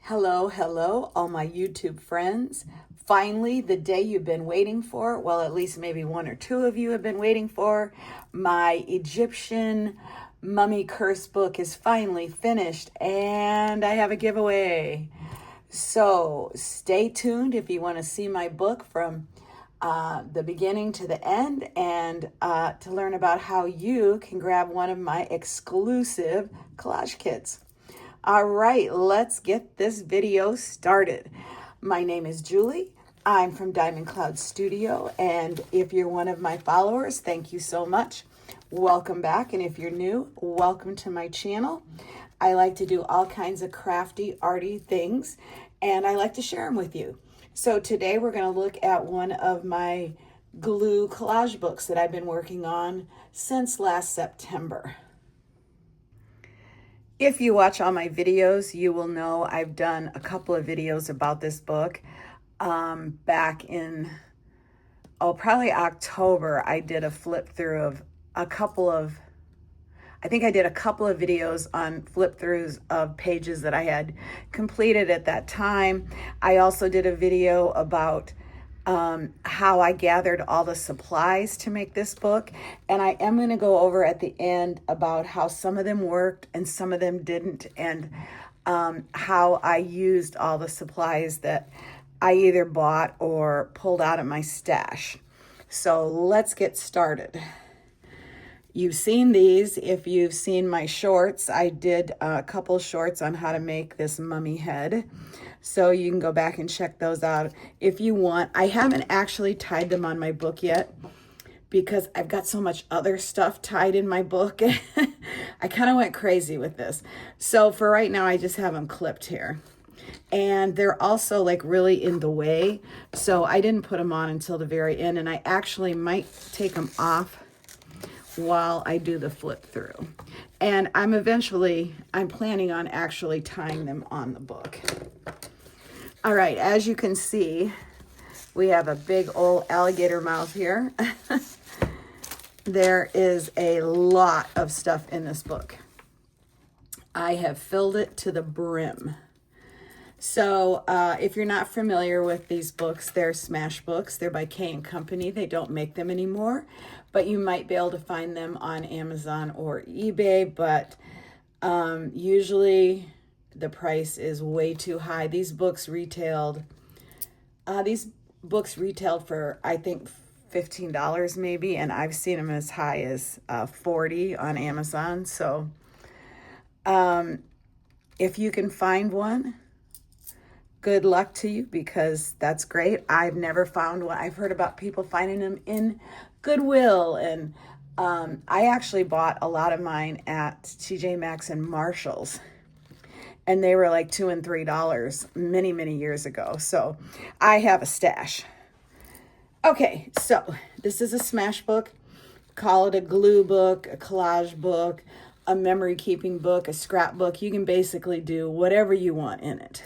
Hello, hello, all my YouTube friends. Finally, the day you've been waiting for, well, at least maybe one or two of you have been waiting for, my Egyptian mummy curse book is finally finished and I have a giveaway. So stay tuned if you want to see my book from the beginning to the end and to learn about how you can grab one of my exclusive collage kits. All right, let's get this video started. My name is Julie. I'm from Diamond Cloud Studio, and if you're one of my followers, thank you so much. Welcome back, and if you're new, welcome to my channel. I like to do all kinds of crafty, arty things, and I like to share them with you. So today we're going to look at one of my glue collage books that I've been working on since last September. If you watch all my videos, you will know I've done a couple of videos about this book. Back in, probably October, I did a flip through of I did a couple of videos on flip throughs of pages that I had completed at that time. I also did a video about how I gathered all the supplies to make this book. And I am going to go over at the end about how some of them worked and some of them didn't, and how I used all the supplies that I either bought or pulled out of my stash. So let's get started. You've seen these. If you've seen my shorts, I did a couple shorts on how to make this mummy head. So you can go back and check those out if you want. I haven't actually tied them on my book yet because I've got so much other stuff tied in my book. I kind of went crazy with this. So for right now, I just have them clipped here. And they're also like really in the way. So I didn't put them on until the very end. And I actually might take them off while I do the flip through. And I'm planning on actually tying them on the book. All right, as you can see, we have a big old alligator mouth here. There is a lot of stuff in this book. I have filled it to the brim. So if you're not familiar with these books, they're Smash books. They're by K & Company. They don't make them anymore, but you might be able to find them on Amazon or eBay, but usually the price is way too high. These books retailed for, I think, $15 maybe, and I've seen them as high as $40 on Amazon. So if you can find one, good luck to you, because that's great. I've never found one. I've heard about people finding them in Goodwill, and I actually bought a lot of mine at TJ Maxx and Marshall's, and they were like $2 and $3 many, many years ago. So I have a stash. Okay, so this is a Smash book. Call it a glue book, a collage book, a memory keeping book, a scrapbook. You can basically do whatever you want in it.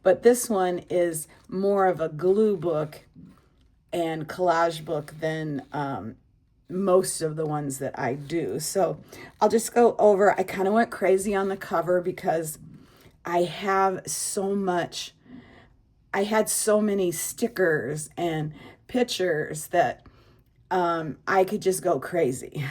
But this one is more of a glue book and collage book than most of the ones that I do. So I'll just go over. I kind of went crazy on the cover because I had so many stickers and pictures that I could just go crazy.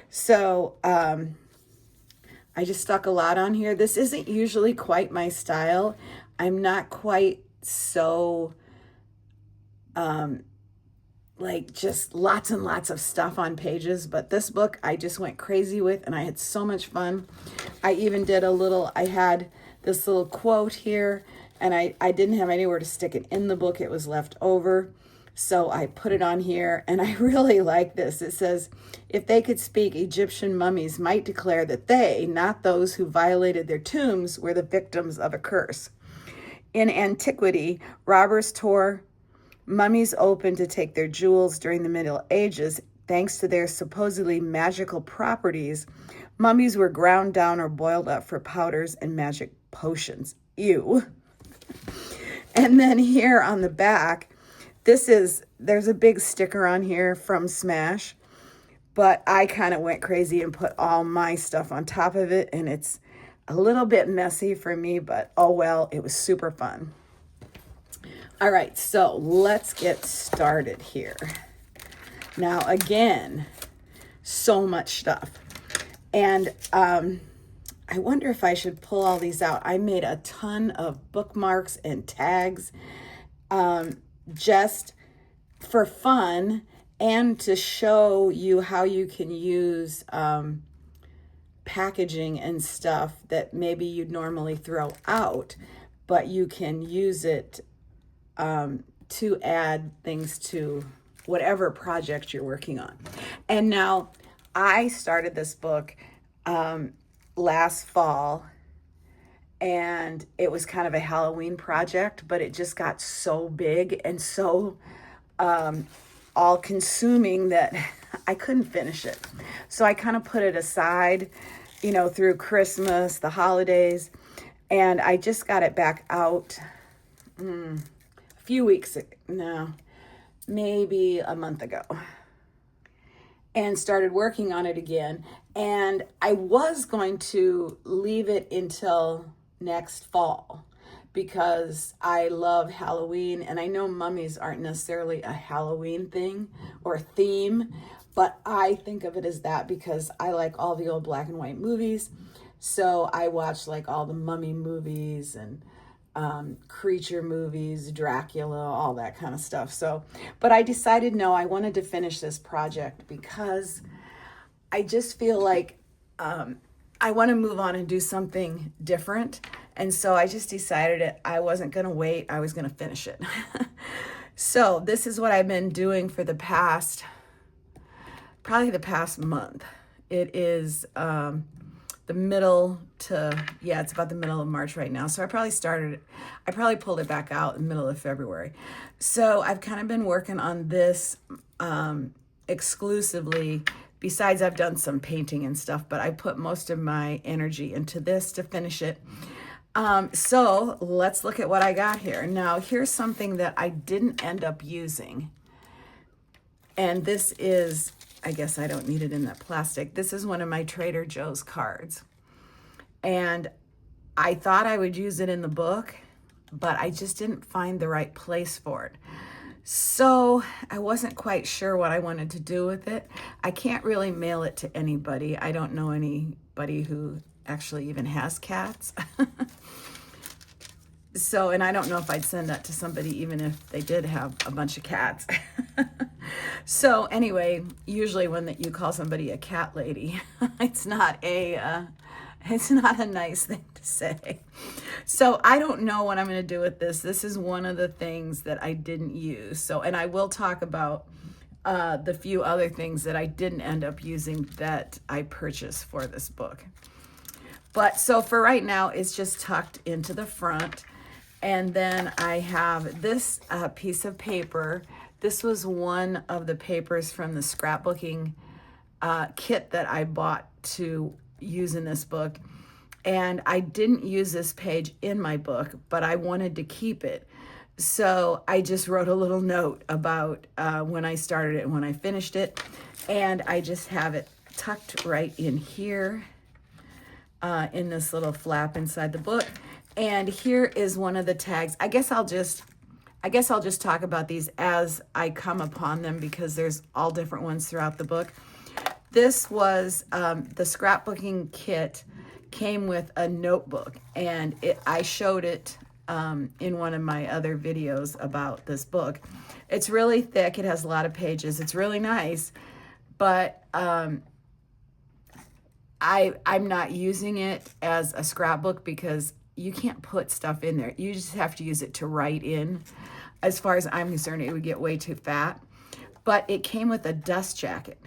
So I just stuck a lot on here. This isn't usually quite my style. I'm not quite so like just lots and lots of stuff on pages, but this book I just went crazy with, and I had so much fun. I even did I had this little quote here, and I didn't have anywhere to stick it in the book. It was left over. So I put it on here, and I really like this. It says, if they could speak, Egyptian mummies might declare that they, not those who violated their tombs, were the victims of a curse. In antiquity, robbers tore mummies open to take their jewels. During the Middle Ages, thanks to their supposedly magical properties, mummies were ground down or boiled up for powders and magic potions. Ew. And then here on the back, there's a big sticker on here from Smash, but I kind of went crazy and put all my stuff on top of it, and it's a little bit messy for me, but oh well, it was super fun. All right, so let's get started here. Now, again, so much stuff. And I wonder if I should pull all these out. I made a ton of bookmarks and tags just for fun and to show you how you can use packaging and stuff that maybe you'd normally throw out, but you can use it to add things to whatever project you're working on. And now I started this book last fall, and it was kind of a Halloween project, but it just got so big and so all consuming that I couldn't finish it. So I kind of put it aside, through Christmas, the holidays, and I just got it back out a few weeks ago, no, maybe a month ago, and started working on it again. And I was going to leave it until next fall because I love Halloween, and I know mummies aren't necessarily a Halloween thing or theme, but I think of it as that because I like all the old black and white movies. So I watch like all the mummy movies and creature movies, Dracula, all that kind of stuff. So, but I decided, no, I wanted to finish this project because I just feel like I want to move on and do something different. And so I just decided that I wasn't going to wait. I was going to finish it. So this is what I've been doing for probably the past month. It is it's about the middle of March right now. So I probably pulled it back out in the middle of February. So I've kind of been working on this exclusively. Besides, I've done some painting and stuff, but I put most of my energy into this to finish it. So let's look at what I got here. Now, here's something that I didn't end up using. And this is, I guess I don't need it in that plastic. This is one of my Trader Joe's cards. And I thought I would use it in the book, but I just didn't find the right place for it. So I wasn't quite sure what I wanted to do with it. I can't really mail it to anybody. I don't know anybody who actually even has cats. So, and I don't know if I'd send that to somebody even if they did have a bunch of cats. So anyway, usually when you call somebody a cat lady, it's not a nice thing to say. So I don't know what I'm going to do with this. This is one of the things that I didn't use. So, and I will talk about the few other things that I didn't end up using that I purchased for this book. But so for right now, it's just tucked into the front. And then I have this piece of paper. This was one of the papers from the scrapbooking kit that I bought to use in this book. And I didn't use this page in my book, but I wanted to keep it. So I just wrote a little note about when I started it and when I finished it. And I just have it tucked right in here in this little flap inside the book. And here is one of the tags. I guess I'll just talk about these as I come upon them because there's all different ones throughout the book. This was the scrapbooking kit came with a notebook, and I showed it in one of my other videos about this book. It's really thick. It has a lot of pages. It's really nice, but I'm not using it as a scrapbook because you can't put stuff in there. You just have to use it to write in. As far as I'm concerned, it would get way too fat. But it came with a dust jacket.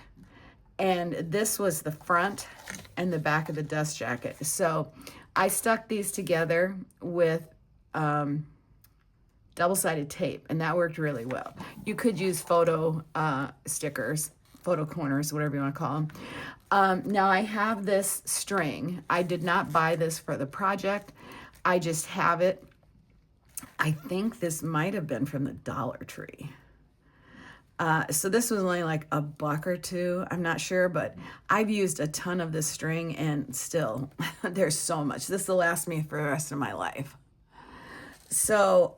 And this was the front and the back of the dust jacket. So I stuck these together with double-sided tape, and that worked really well. You could use photo stickers, photo corners, whatever you want to call them. Now I have this string. I did not buy this for the project. I just have it. I think this might have been from the Dollar Tree. So this was only like $1 or $2, I'm not sure, but I've used a ton of this string and still there's so much. This will last me for the rest of my life. So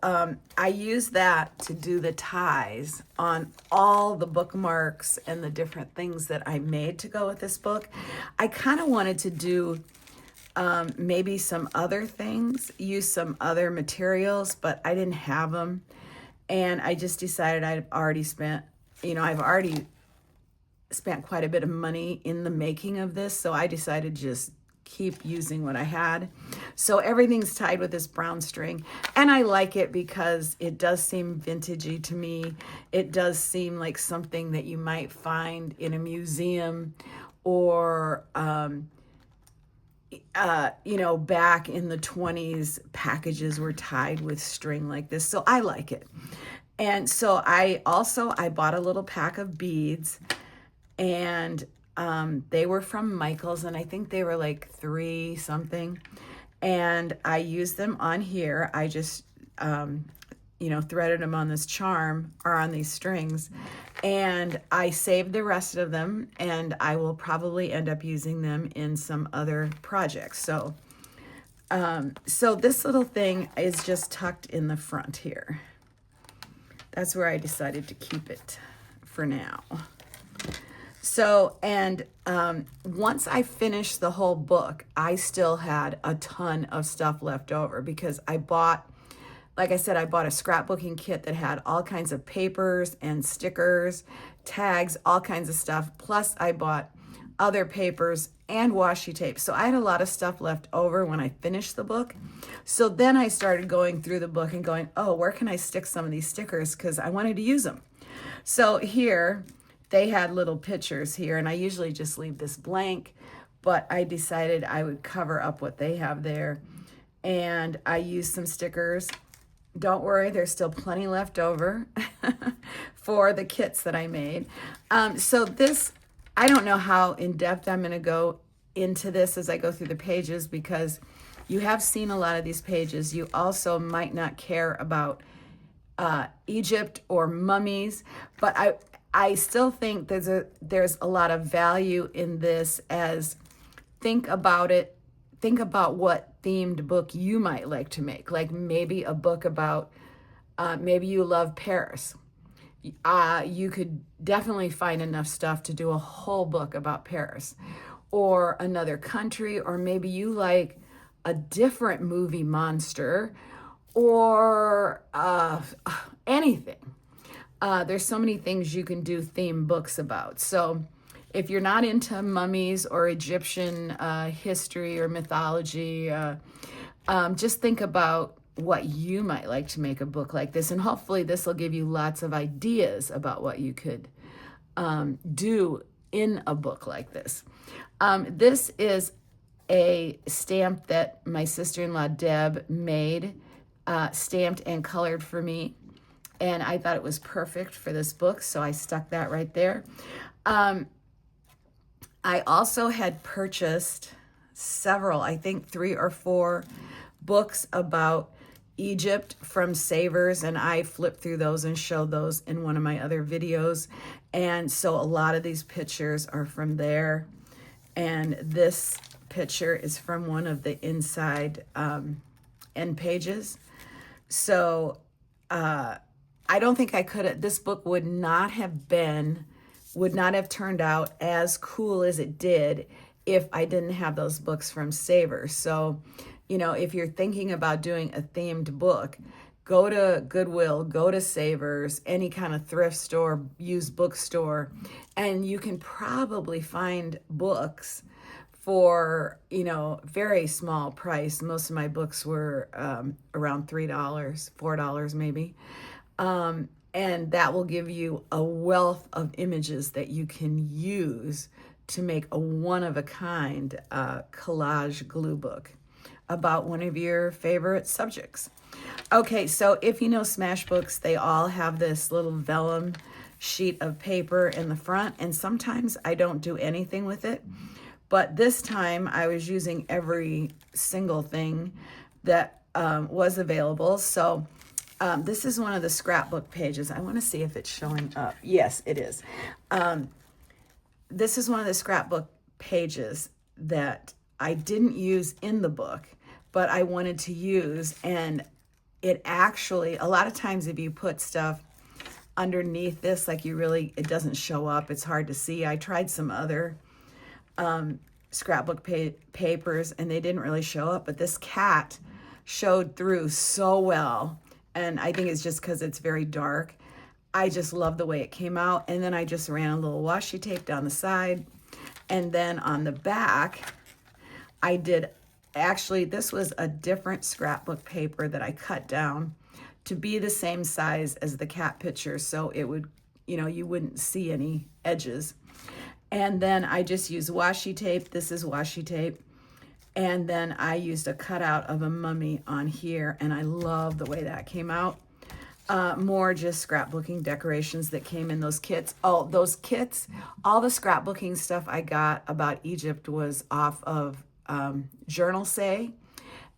I use that to do the ties on all the bookmarks and the different things that I made to go with this book. I kind of wanted to do maybe some other things, use some other materials, but I didn't have them. And I just decided I've already spent quite a bit of money in the making of this. So I decided to just keep using what I had. So everything's tied with this brown string. And I like it because it does seem vintagey to me. It does seem like something that you might find in a museum or, back in the 20s, packages were tied with string like this. So I like it. And so I bought a little pack of beads, and they were from Michael's, and I think they were like 3 something. And I used them on here. I just, threaded them on this charm or on these strings, and I saved the rest of them, and I will probably end up using them in some other projects. So this little thing is just tucked in the front here. That's where I decided to keep it for now. So, and once I finished the whole book, I still had a ton of stuff left over because I bought a scrapbooking kit that had all kinds of papers and stickers, tags, all kinds of stuff. Plus I bought other papers and washi tape. So I had a lot of stuff left over when I finished the book. So then I started going through the book and going, oh, where can I stick some of these stickers? Because I wanted to use them. So here, they had little pictures here, and I usually just leave this blank, but I decided I would cover up what they have there. And I used some stickers. Don't worry, there's still plenty left over for the kits that I made. So this, I don't know how in-depth I'm going to go into this as I go through the pages, because you have seen a lot of these pages. You also might not care about Egypt or mummies, but I still think there's a lot of value in this. As think about what themed book you might like to make. Like maybe a book about, maybe you love Paris. You could definitely find enough stuff to do a whole book about Paris, or another country, or maybe you like a different movie monster, or anything. There's so many things you can do theme books about. So if you're not into mummies or Egyptian history or mythology, just think about what you might like to make a book like this. And hopefully this will give you lots of ideas about what you could do in a book like this. This is a stamp that my sister-in-law Deb made, stamped and colored for me. And I thought it was perfect for this book, so I stuck that right there. I also had purchased several, I think 3 or 4 books about Egypt from Savers, and I flipped through those and showed those in one of my other videos. And so a lot of these pictures are from there. And this picture is from one of the inside end pages. So I don't think I could have, this book would not have turned out as cool as it did if I didn't have those books from Savers. So, if you're thinking about doing a themed book, go to Goodwill, go to Savers, any kind of thrift store, used bookstore, and you can probably find books for, very small price. Most of my books were around $3, $4 maybe. And that will give you a wealth of images that you can use to make a one-of-a-kind collage glue book about one of your favorite subjects. Okay, so if you know Smashbooks, they all have this little vellum sheet of paper in the front, and sometimes I don't do anything with it. But this time I was using every single thing that was available. So This is one of the scrapbook pages. I want to see if it's showing up. Yes, it is. This is one of the scrapbook pages that I didn't use in the book, but I wanted to use. And it actually, a lot of times if you put stuff underneath this, like it doesn't show up. It's hard to see. I tried some other scrapbook papers and they didn't really show up, but this cat showed through so well. And I think it's just because it's very dark. I just love the way it came out. And then I just ran a little washi tape down the side. And then on the back, I did, actually, this was a different scrapbook paper that I cut down to be the same size as the cat picture. So it would, you wouldn't see any edges. And then I just used washi tape. This is washi tape. And then I used a cutout of a mummy on here. And I love the way that came out. More just scrapbooking decorations that came in those kits. Oh, those kits, all the scrapbooking stuff I got about Egypt was off of Journal Say.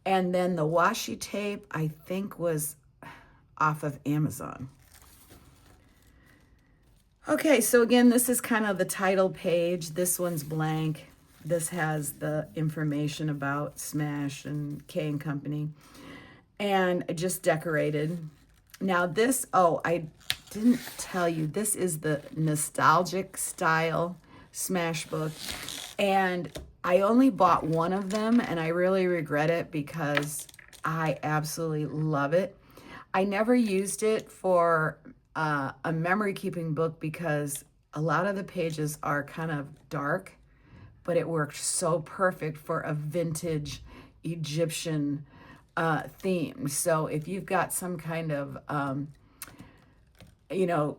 And then the washi tape, I think, was off of Amazon. Okay, so again, this is kind of the title page. This one's blank. This has the information about Smash and K and Company. And I just decorated. Now this, I didn't tell you, this is the nostalgic style Smash book. And I only bought one of them and I really regret it because I absolutely love it. I never used it for a memory keeping book because a lot of the pages are kind of dark, but it worked so perfect for a vintage Egyptian theme. So if you've got some kind of,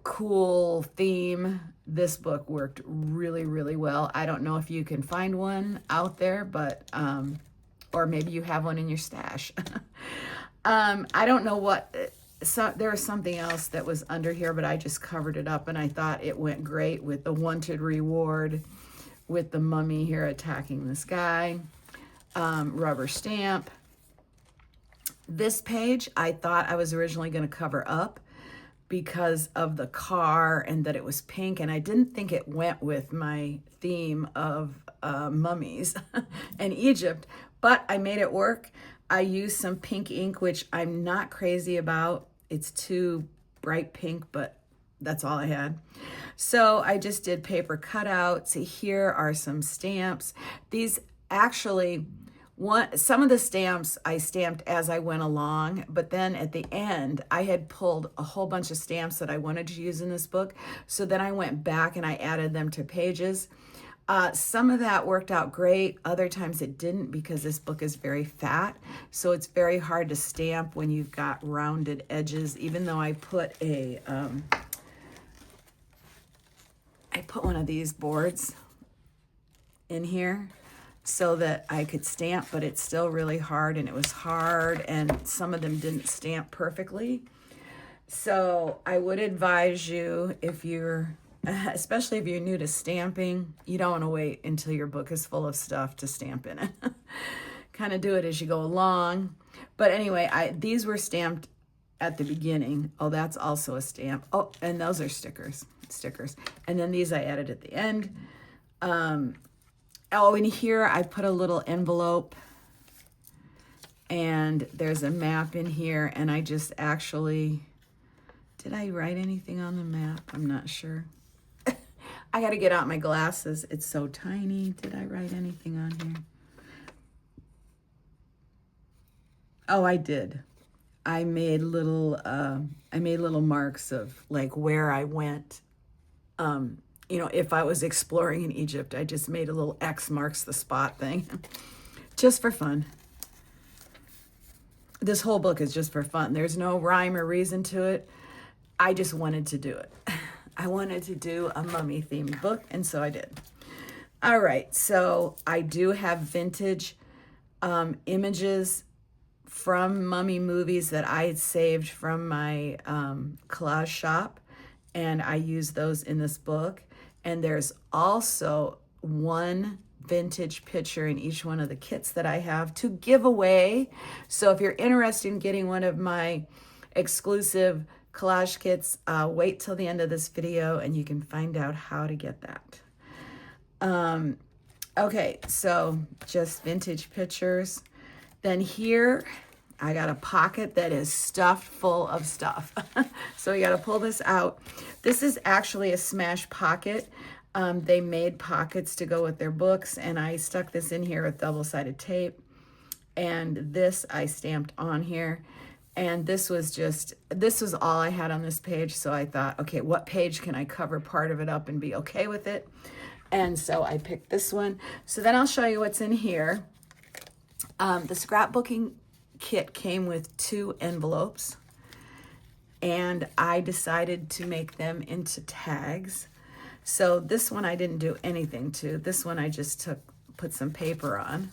cool theme, this book worked really, really well. I don't know if you can find one out there, but, or maybe you have one in your stash. I don't know what, there was something else that was under here, but I just covered it up and I thought it went great with the wanted reward, with the mummy here attacking this guy, rubber stamp. This page, I thought I was originally going to cover up because of the car and that it was pink, and I didn't think it went with my theme of mummies and Egypt, but I made it work. I used some pink ink, which I'm not crazy about. It's too bright pink, but that's all I had. So I just did paper cutouts. Here are some stamps. These actually, some of the stamps I stamped as I went along, but then at the end, I had pulled a whole bunch of stamps that I wanted to use in this book. So then I went back and I added them to pages. Some of that worked out great. Other times it didn't because this book is very fat. So it's very hard to stamp when you've got rounded edges, even though I put one of these boards in here so that I could stamp, but it's still really hard, and it was hard, and some of them didn't stamp perfectly. So I would advise you, if you're, especially if you're new to stamping, you don't want to wait until your book is full of stuff to stamp in it. Kind of do it as you go along. But anyway, these were stamped at the beginning. Oh, that's also a stamp. Oh, and those are stickers. And then these I added at the end. In here I put a little envelope, and there's a map in here, and I just actually, did I write anything on the map? I'm not sure. I got to get out my glasses. It's so tiny. Did I write anything on here? Oh, I did. I made little marks of like where I went. If I was exploring in Egypt, I just made a little X marks the spot thing, just for fun. This whole book is just for fun. There's no rhyme or reason to it. I just wanted to do it. I wanted to do a mummy themed book, and so I did. All right, so I do have vintage images from mummy movies that I had saved from my collage shop, and I use those in this book. And there's also one vintage picture in each one of the kits that I have to give away. So if you're interested in getting one of my exclusive collage kits. Wait till the end of this video and you can find out how to get that. Okay, so just vintage pictures. Then here, I got a pocket that is stuffed full of stuff. So you got to pull this out. This is actually a smash pocket. They made pockets to go with their books, and I stuck this in here with double-sided tape. And this I stamped on here. And this was all I had on this page. So I thought, okay, what page can I cover part of it up and be okay with it? And so I picked this one. So then I'll show you what's in here. The scrapbooking kit came with 2 envelopes, and I decided to make them into tags. So this one I didn't do anything to. This one I just put some paper on.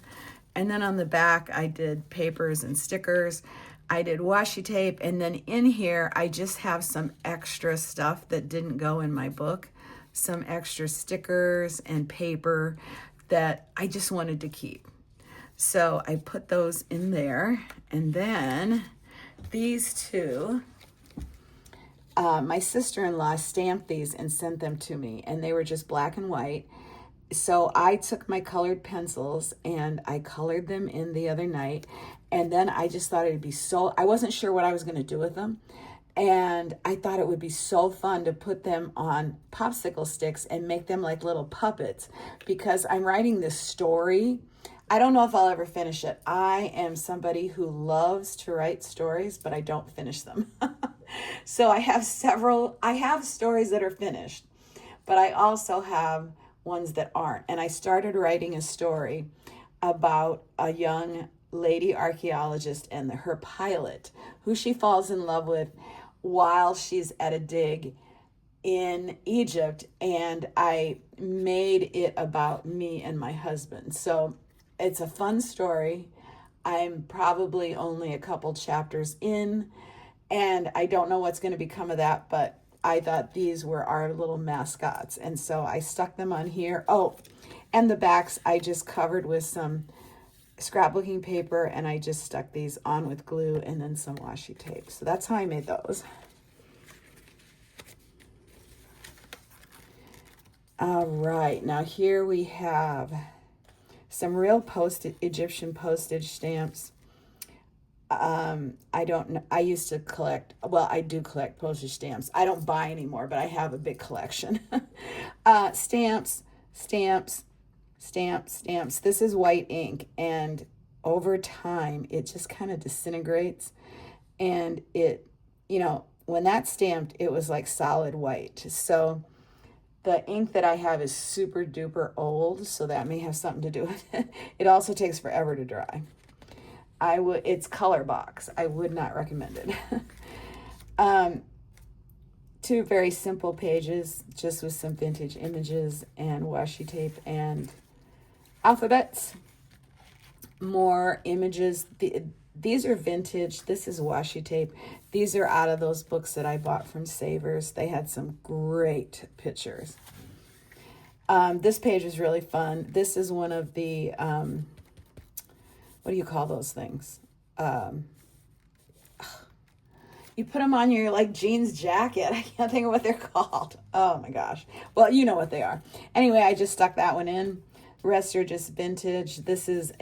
And then on the back I did papers and stickers. I did washi tape, and then in here I just have some extra stuff that didn't go in my book. Some extra stickers and paper that I just wanted to keep. So I put those in there. And then these 2, my sister-in-law stamped these and sent them to me, and they were just black and white. So I took my colored pencils and I colored them in the other night. And then I just thought it'd be I wasn't sure what I was going to do with them. And I thought it would be so fun to put them on popsicle sticks and make them like little puppets, because I'm writing this story. I don't know if I'll ever finish it. I am somebody who loves to write stories, but I don't finish them. So I have stories that are finished, but I also have ones that aren't. And I started writing a story about a young lady archaeologist and her pilot, who she falls in love with while she's at a dig in Egypt. And I made it about me and my husband. So it's a fun story. I'm probably only a couple chapters in, and I don't know what's going to become of that, but I thought these were our little mascots. And so I stuck them on here. Oh, and the backs I just covered with some scrapbooking paper, and I just stuck these on with glue and then some washi tape. So that's how I made those. All right, now here we have some real Egyptian postage stamps. I don't know. I used to collect, well, I do collect postage stamps. I don't buy anymore, but I have a big collection. Stamps. This is white ink, and over time, it just kind of disintegrates. And when that's stamped, it was like solid white. So the ink that I have is super duper old, so that may have something to do with it. It also takes forever to dry. It's color box. I would not recommend it. 2 very simple pages, just with some vintage images and washi tape and alphabets. More images. These are vintage. This is washi tape. These are out of those books that I bought from Savers. They had some great pictures. This page is really fun. This is one of the, what do you call those things? You put them on your jeans jacket. I can't think of what they're called. Oh my gosh. Well, you know what they are. Anyway, I just stuck that one in. Rest are just vintage. This is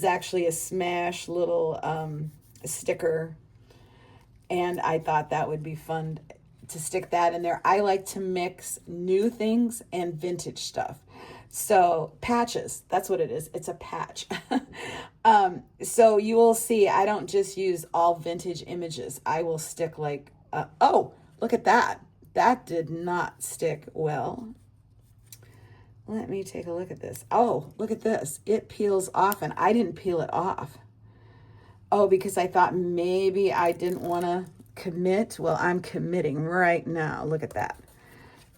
actually a smash little sticker, and I thought that would be fun to stick that in there. I like to mix new things and vintage stuff. So patches, that's what it is. It's a patch. So you will see, I don't just use all vintage images. I will stick oh, look at that. That did not stick well. Let me take a look at this. Oh, look at this. It peels off, and I didn't peel it off. Oh, because I thought maybe I didn't want to commit. Well, I'm committing right now. Look at that.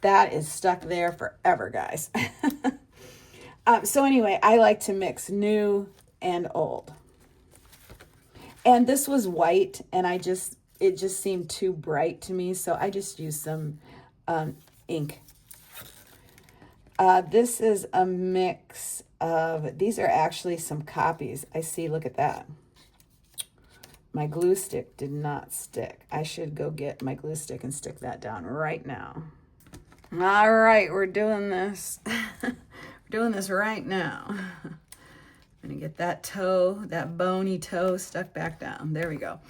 That is stuck there forever, guys. So anyway, I like to mix new and old. And this was white, and it just seemed too bright to me, so I just used some ink. This is a mix of, these are actually some copies. I see, look at that. My glue stick did not stick. I should go get my glue stick and stick that down right now. All right, we're doing this. We're doing this right now. I'm gonna get that toe, that bony toe stuck back down. There we go.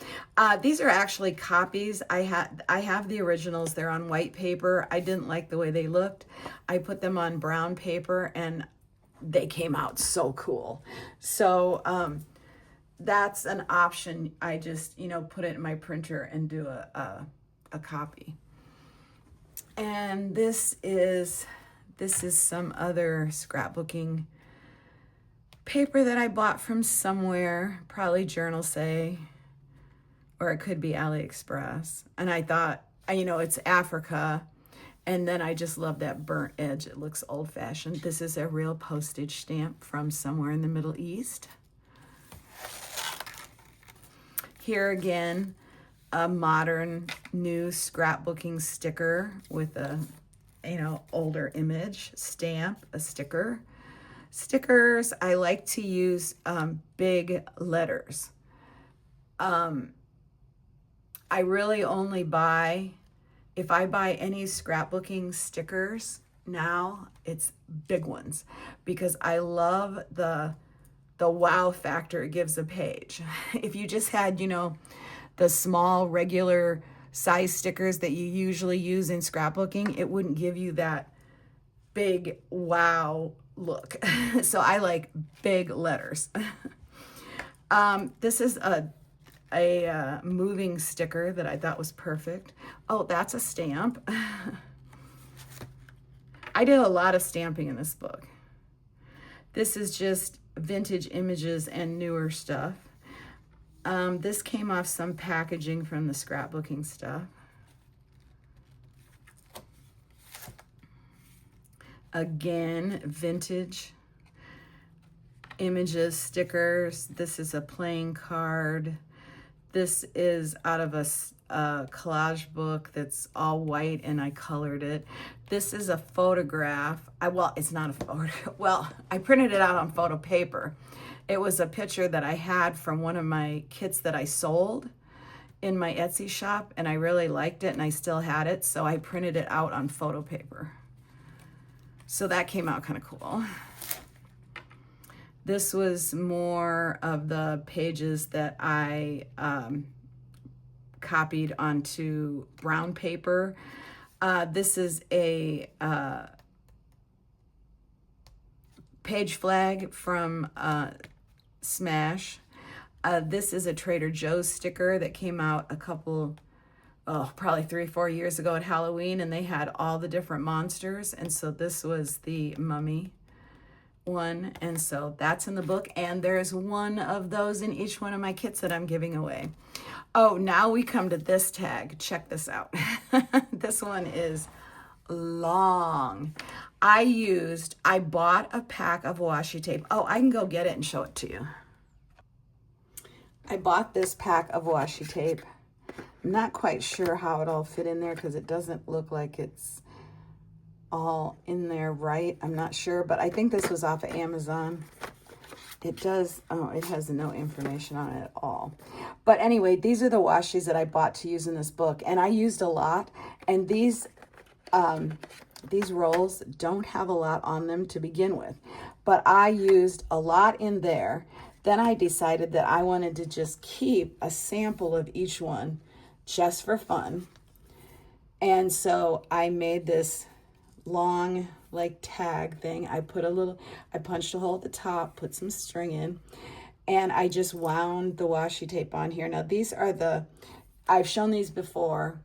These are actually copies. I have the originals. They're on white paper. I didn't like the way they looked. I put them on brown paper and they came out so cool. So that's an option. I just, put it in my printer and do a copy. And this is some other scrapbooking paper that I bought from somewhere, probably Journal Say, or it could be AliExpress. And I thought, it's Africa. And then I just love that burnt edge. It looks old fashioned. This is a real postage stamp from somewhere in the Middle East. Here again, a modern new scrapbooking sticker with a, older image, stamp, a sticker. Stickers, I like to use big letters. I really only buy, if I buy any scrapbooking stickers now, it's big ones because I love the wow factor it gives a page. If you just had, the small regular size stickers that you usually use in scrapbooking, it wouldn't give you that big wow look. So I like big letters. This is a moving sticker that I thought was perfect. Oh, that's a stamp. I did a lot of stamping in this book. This is just vintage images and newer stuff. This came off some packaging from the scrapbooking stuff. Again, vintage images, stickers. This is a playing card. This is out of a collage book that's all white and I colored it. This is a photograph. It's not a photo. Well, I printed it out on photo paper. It was a picture that I had from one of my kits that I sold in my Etsy shop, and I really liked it and I still had it, so I printed it out on photo paper. So that came out kind of cool. This was more of the pages that I copied onto brown paper. This is a page flag from Smash. This is a Trader Joe's sticker that came out probably 3-4 years ago at Halloween, and they had all the different monsters, and so this was the mummy one, and so that's in the book, and there's one of those in each one of my kits that I'm giving away. Oh, now we come to this tag. Check this out. This one is long. I bought a pack of washi tape. Oh, I can go get it and show it to you. I bought this pack of washi tape. I'm not quite sure how it all fit in there because it doesn't look like it's all in there right. I'm not sure, but I think this was off of Amazon. It has no information on it at all. But anyway, these are the washis that I bought to use in this book, and I used a lot, and these rolls don't have a lot on them to begin with, but I used a lot in there. Then I decided that I wanted to just keep a sample of each one just for fun. And so I made this long tag thing. I punched a hole at the top, put some string in, and I just wound the washi tape on here. Now these are I've shown these before.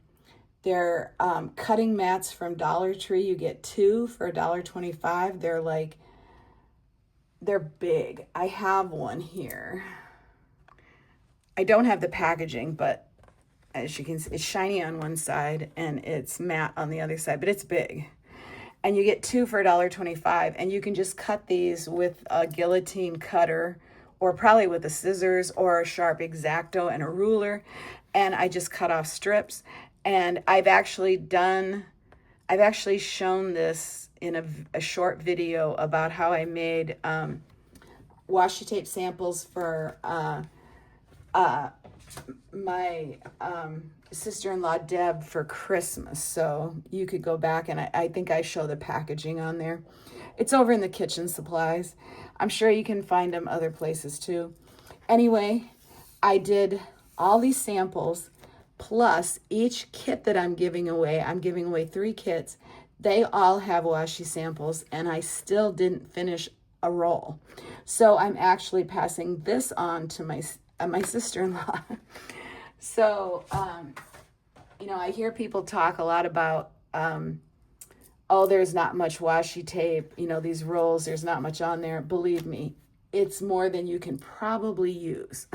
They're cutting mats from Dollar Tree. You get 2 for $1.25. They're big. I have one here. I don't have the packaging, but as you can see, it's shiny on one side and it's matte on the other side, but it's big. And you get 2 for $1.25, and you can just cut these with a guillotine cutter or probably with the scissors or a sharp X-Acto and a ruler. And I just cut off strips. And I've actually shown this in a short video about how I made washi tape samples for my sister-in-law Deb for Christmas. So you could go back and I think I show the packaging on there. It's over in the kitchen supplies. I'm sure you can find them other places too. Anyway, I did all these samples plus each kit that I'm giving away 3 kits. They all have washi samples and I still didn't finish a roll. So I'm actually passing this on to my sister-in-law. So, you know, I hear people talk a lot about, oh, there's not much washi tape, you know, these rolls, there's not much on there. Believe me, it's more than you can probably use.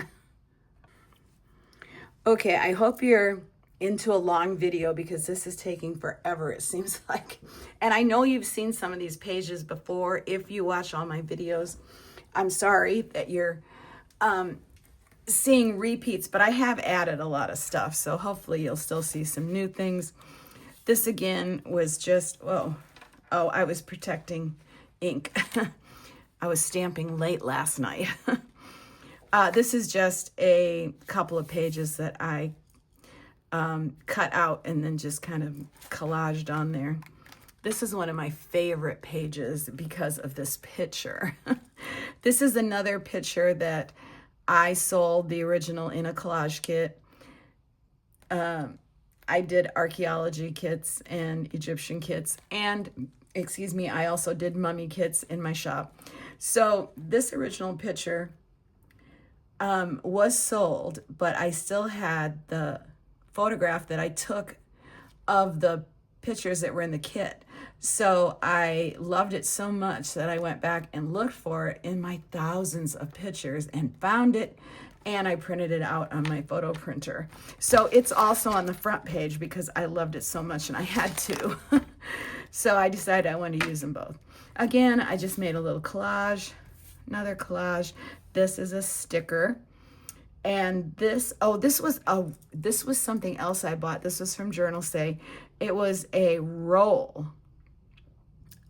Okay, I hope you're into a long video because this is taking forever, it seems like. And I know you've seen some of these pages before if you watch all my videos. I'm sorry that you're seeing repeats, but I have added a lot of stuff, so hopefully you'll still see some new things. This again was just, oh, I was protecting ink. I was stamping late last night. This is just a couple of pages that I cut out and then just kind of collaged on there. This is one of my favorite pages because of this picture. This is another picture that I sold the original in a collage kit. I did archaeology kits and Egyptian kits and, excuse me, I also did mummy kits in my shop. So this original picture was sold, but I still had the photograph that I took of the pictures that were in the kit. So I loved it so much that I went back and looked for it in my thousands of pictures and found it, and I printed it out on my photo printer. So it's also on the front page because I loved it so much and I had to. So I decided I wanted to use them both. Again, I just made a little collage, another collage. This is a sticker. And this was something else I bought. This was from Journal Say. It was a roll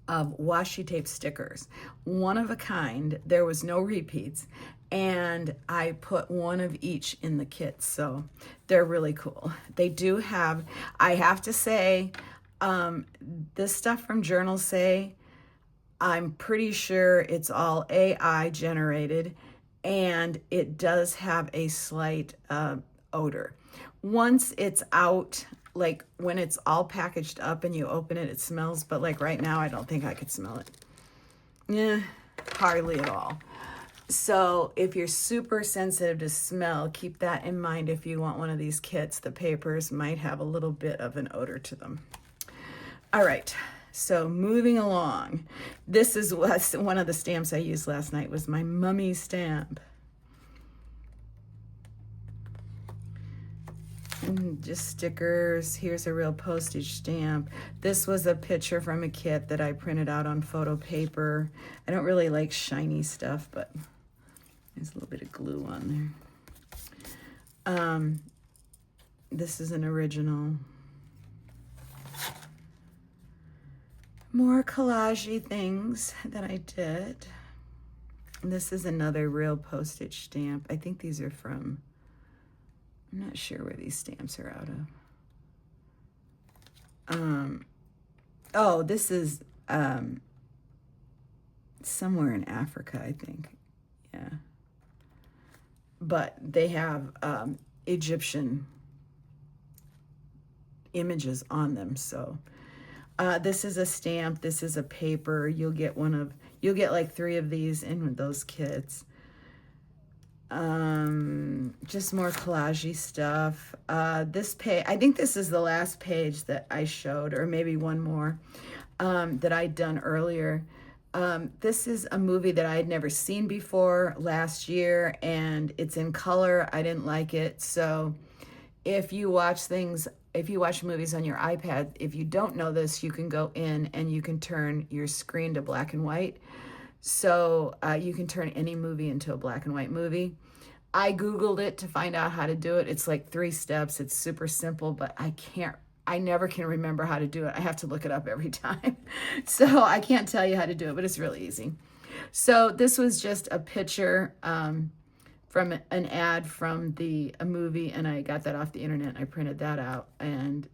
of washi tape stickers, one of a kind. There was no repeats, and I put one of each in the kit, so they're really cool. They do have, I have to say, this stuff from Journal Say, I'm pretty sure it's all AI generated, and it does have a slight odor. Once it's out, like when it's all packaged up and you open it, it smells, but like right now, I don't think I could smell it. Yeah, hardly at all. So if you're super sensitive to smell, keep that in mind if you want one of these kits. The papers might have a little bit of an odor to them. All right, so moving along. This is one of the stamps I used last night was my mummy stamp. And just stickers. Here's a real postage stamp. This was a picture from a kit that I printed out on photo paper. I don't really like shiny stuff, but there's a little bit of glue on there. This is an original. More collage-y things that I did. And this is another real postage stamp. I think these are from, I'm not sure where these stamps are out of. Oh, this is somewhere in Africa, I think. Yeah. But they have Egyptian images on them. So this is a stamp. This is a paper. You'll get like 3 of these in those kits. Just more collage-y stuff. This page, I think this is the last page that I showed, or maybe one more that I'd done earlier. This is a movie that I had never seen before last year, and it's in color. I didn't like it. So if you watch movies on your iPad, if you don't know this, you can go in and you can turn your screen to black and white. So you can turn any movie into a black and white movie. I Googled it to find out how to do it. It's like 3 steps. It's super simple, but I never can remember how to do it. I have to look it up every time. So I can't tell you how to do it, but it's really easy. So this was just a picture from an ad from a movie, and I got that off the internet, and I printed that out, and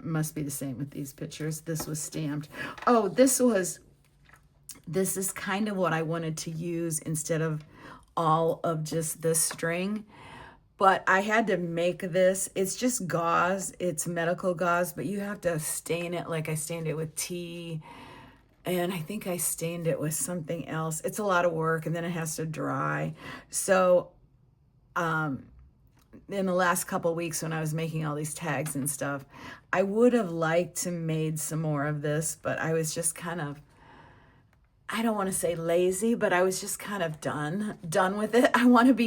must be the same with these pictures. This was stamped. Oh, this is kind of what I wanted to use instead of all of just this string. But I had to make this. It's just gauze. It's medical gauze, but you have to stain it. Like I stained it with tea, and I think I stained it with something else. It's a lot of work, and then it has to dry. So in the last couple weeks when I was making all these tags and stuff, I would have liked to made some more of this, but I was just kind of, I don't want to say lazy, but I was just kind of done with it. I wanted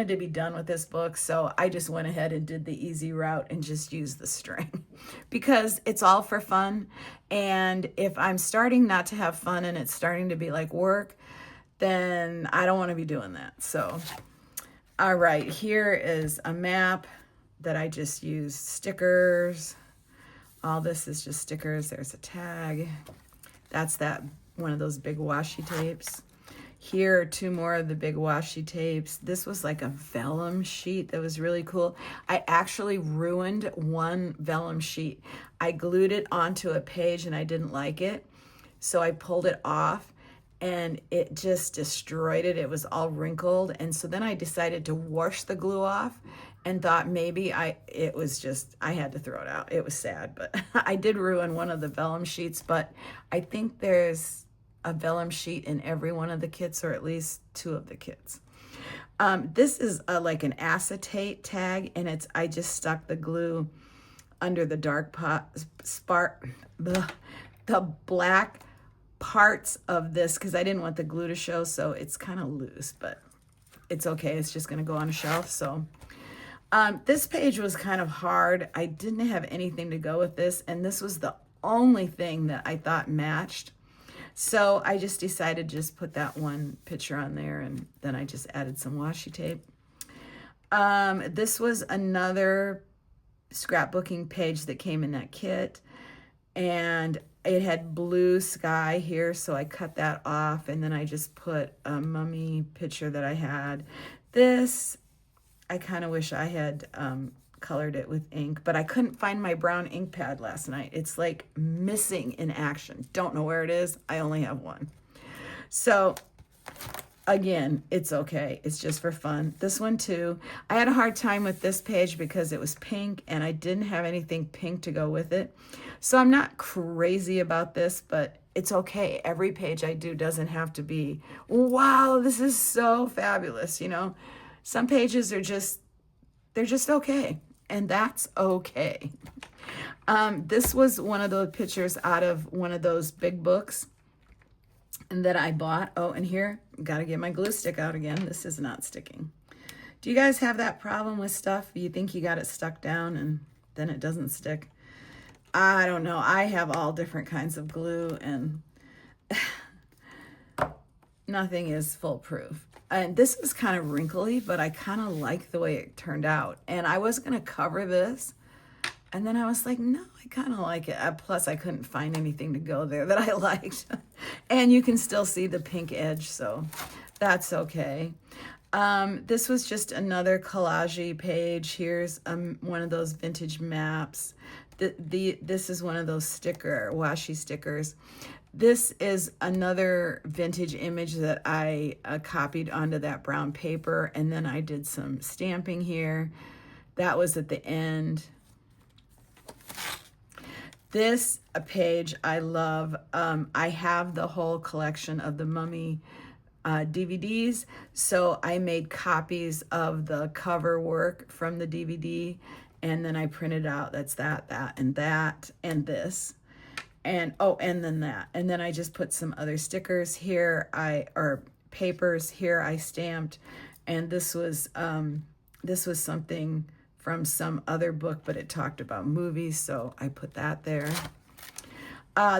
to be done with this book. So I just went ahead and did the easy route and just used the string because it's all for fun. And if I'm starting not to have fun and it's starting to be like work, then I don't want to be doing that. So, all right, here is a map that I just used stickers. All this is just stickers. There's a tag. That's one of those big washi tapes. Here are two more of the big washi tapes. This was like a vellum sheet that was really cool. I actually ruined one vellum sheet. I glued it onto a page and I didn't like it, so I pulled it off and it just destroyed it. It was all wrinkled, and so then I decided to wash the glue off and thought maybe I had to throw it out. It was sad, but I did ruin one of the vellum sheets, but I think there's a vellum sheet in every one of the kits, or at least two of the kits. This is like an acetate tag, and I just stuck the glue under the the black parts of this because I didn't want the glue to show, so it's kind of loose, but it's okay. It's just gonna go on a shelf. So this page was kind of hard. I didn't have anything to go with this, and this was the only thing that I thought matched. So I just decided to just put that one picture on there, and then I just added some washi tape. This was another scrapbooking page that came in that kit, and it had blue sky here, so I cut that off, and then I just put a mummy picture that I had. This, I kind of wish I had colored it with ink, but I couldn't find my brown ink pad last night. It's like missing in action. Don't know where it is. I only have one. So again, it's okay. It's just for fun. This one too. I had a hard time with this page because it was pink and I didn't have anything pink to go with it. So I'm not crazy about this, but it's okay. Every page I do doesn't have to be, wow, this is so fabulous. You know, some pages they're just okay. And that's okay. This was one of those pictures out of one of those big books that I bought. Oh, and here, got to get my glue stick out again. This is not sticking. Do you guys have that problem with stuff? You think you got it stuck down and then it doesn't stick? I don't know. I have all different kinds of glue and nothing is foolproof. And this is kind of wrinkly, but I kind of like the way it turned out. And I was going to cover this. And then I was like, no, I kind of like it. Plus, I couldn't find anything to go there that I liked. And you can still see the pink edge, so that's okay. This was just another collage page. Here's one of those vintage maps. This is one of those washi stickers. This is another vintage image that I copied onto that brown paper, and then I did some stamping here. That was at the end. This page I love. I have the whole collection of the Mummy DVDs, so I made copies of the cover work from the DVD, and then I printed out that, and this. And and then that, and then I just put some other stickers here, or papers here I stamped, and this was something from some other book, but it talked about movies, so I put that there.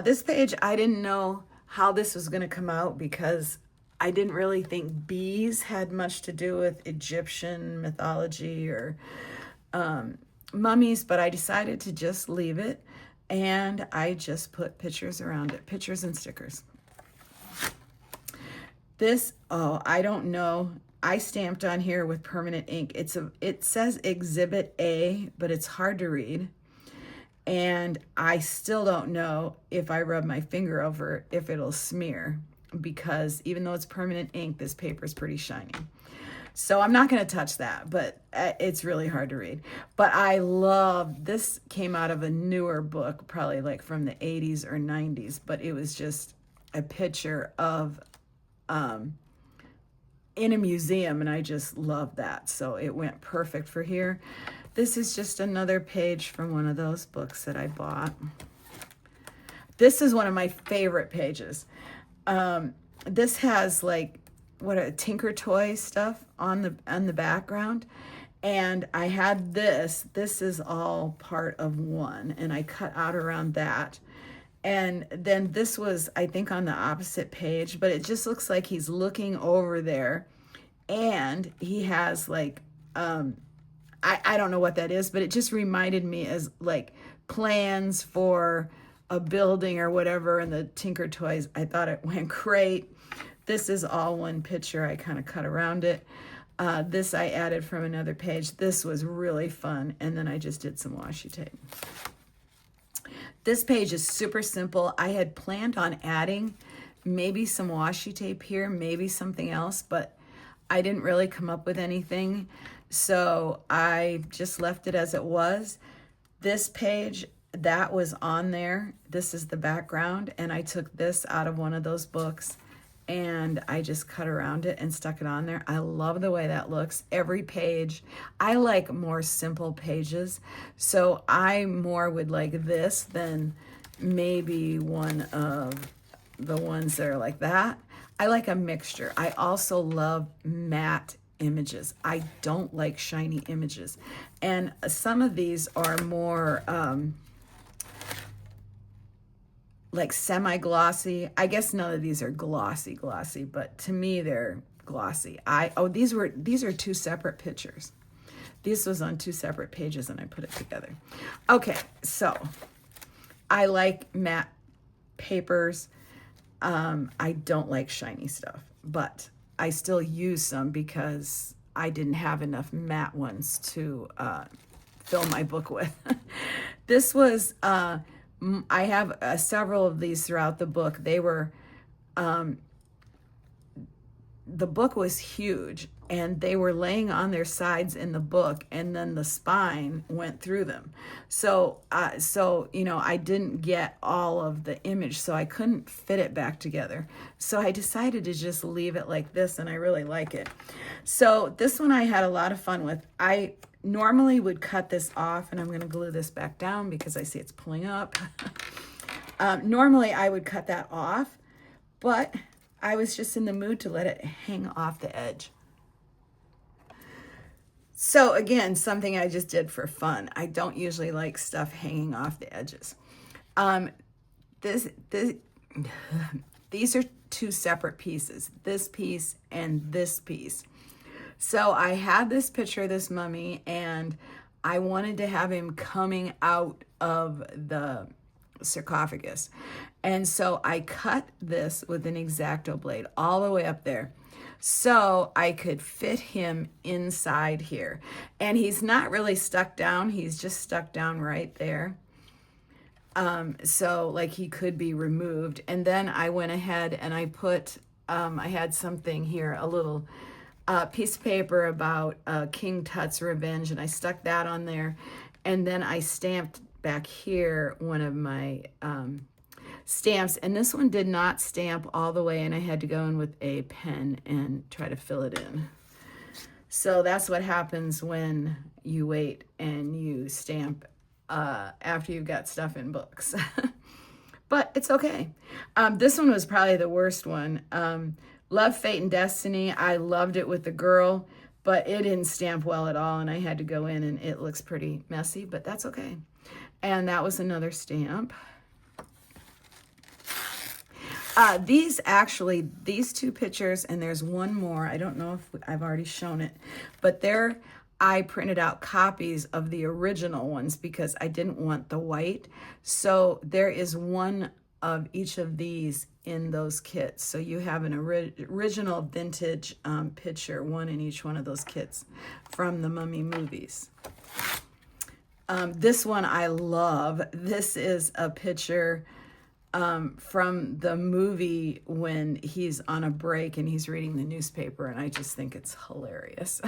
This page, I didn't know how this was going to come out because I didn't really think bees had much to do with Egyptian mythology or mummies, but I decided to just leave it. And I just put pictures around it, pictures and stickers. This, I don't know. I stamped on here with permanent ink. It says Exhibit A, but it's hard to read. And I still don't know if I rub my finger over it, if it'll smear, because even though it's permanent ink, this paper is pretty shiny. So I'm not going to touch that, but it's really hard to read. But I love, this came out of a newer book, probably like from the 80s or 90s, but it was just a picture of in a museum, and I just love that. So it went perfect for here. This is just another page from one of those books that I bought. This is one of my favorite pages. This has like what a Tinker Toy stuff on the background, and I had this is all part of one, and I cut out around that. And then this was, I think, on the opposite page, but it just looks like he's looking over there, and he has like I don't know what that is, but it just reminded me as like plans for a building or whatever, and the Tinker Toys. I thought it went great. This is all one picture. I kind of cut around it. This I added from another page. This was really fun. And then I just did some washi tape. This page is super simple. I had planned on adding maybe some washi tape here, maybe something else, but I didn't really come up with anything. So I just left it as it was. This page, that was on there. This is the background. And I took this out of one of those books, and I just cut around it and stuck it on there. I love the way that looks. Every page, I like more simple pages, so I more would like this than maybe one of the ones that are like that. I like a mixture. I also love matte images. I don't like shiny images. And some of these are more like semi-glossy. I guess none of these are glossy, but to me they're glossy. These are two separate pictures. This was on two separate pages, and I put it together. Okay, so I like matte papers. I don't like shiny stuff, but I still use some because I didn't have enough matte ones to fill my book with. This was I have several of these throughout the book. They were, the book was huge, and they were laying on their sides in the book, and then the spine went through them. So, you know, I didn't get all of the image, so I couldn't fit it back together. So I decided to just leave it like this, and I really like it. So this one I had a lot of fun with. I normally would cut this off, and I'm going to glue this back down because I see it's pulling up. Normally I would cut that off, but I was just in the mood to let it hang off the edge. So again, something I just did for fun. I don't usually like stuff hanging off the edges. These are two separate pieces, this piece and this piece. So I had this picture of this mummy, and I wanted to have him coming out of the sarcophagus. And so I cut this with an X-Acto blade all the way up there, so I could fit him inside here. And he's not really stuck down, he's just stuck down right there. So like he could be removed. And then I went ahead and I put, I had something here, a little piece of paper about King Tut's revenge, and I stuck that on there. And then I stamped back here one of my stamps, and this one did not stamp all the way, and I had to go in with a pen and try to fill it in. So that's what happens when you wait and you stamp after you've got stuff in books. But it's okay. This one was probably the worst one. Love, Fate, and Destiny. I loved it with the girl, but it didn't stamp well at all, and I had to go in, and it looks pretty messy, but that's okay. And that was another stamp. These two pictures, and there's one more. I don't know if I've already shown it, but I printed out copies of the original ones because I didn't want the white. So there is one of each of these in those kits. So you have an original vintage picture, one in each one of those kits from the Mummy movies. This one I love. This is a picture from the movie when he's on a break and he's reading the newspaper, and I just think it's hilarious.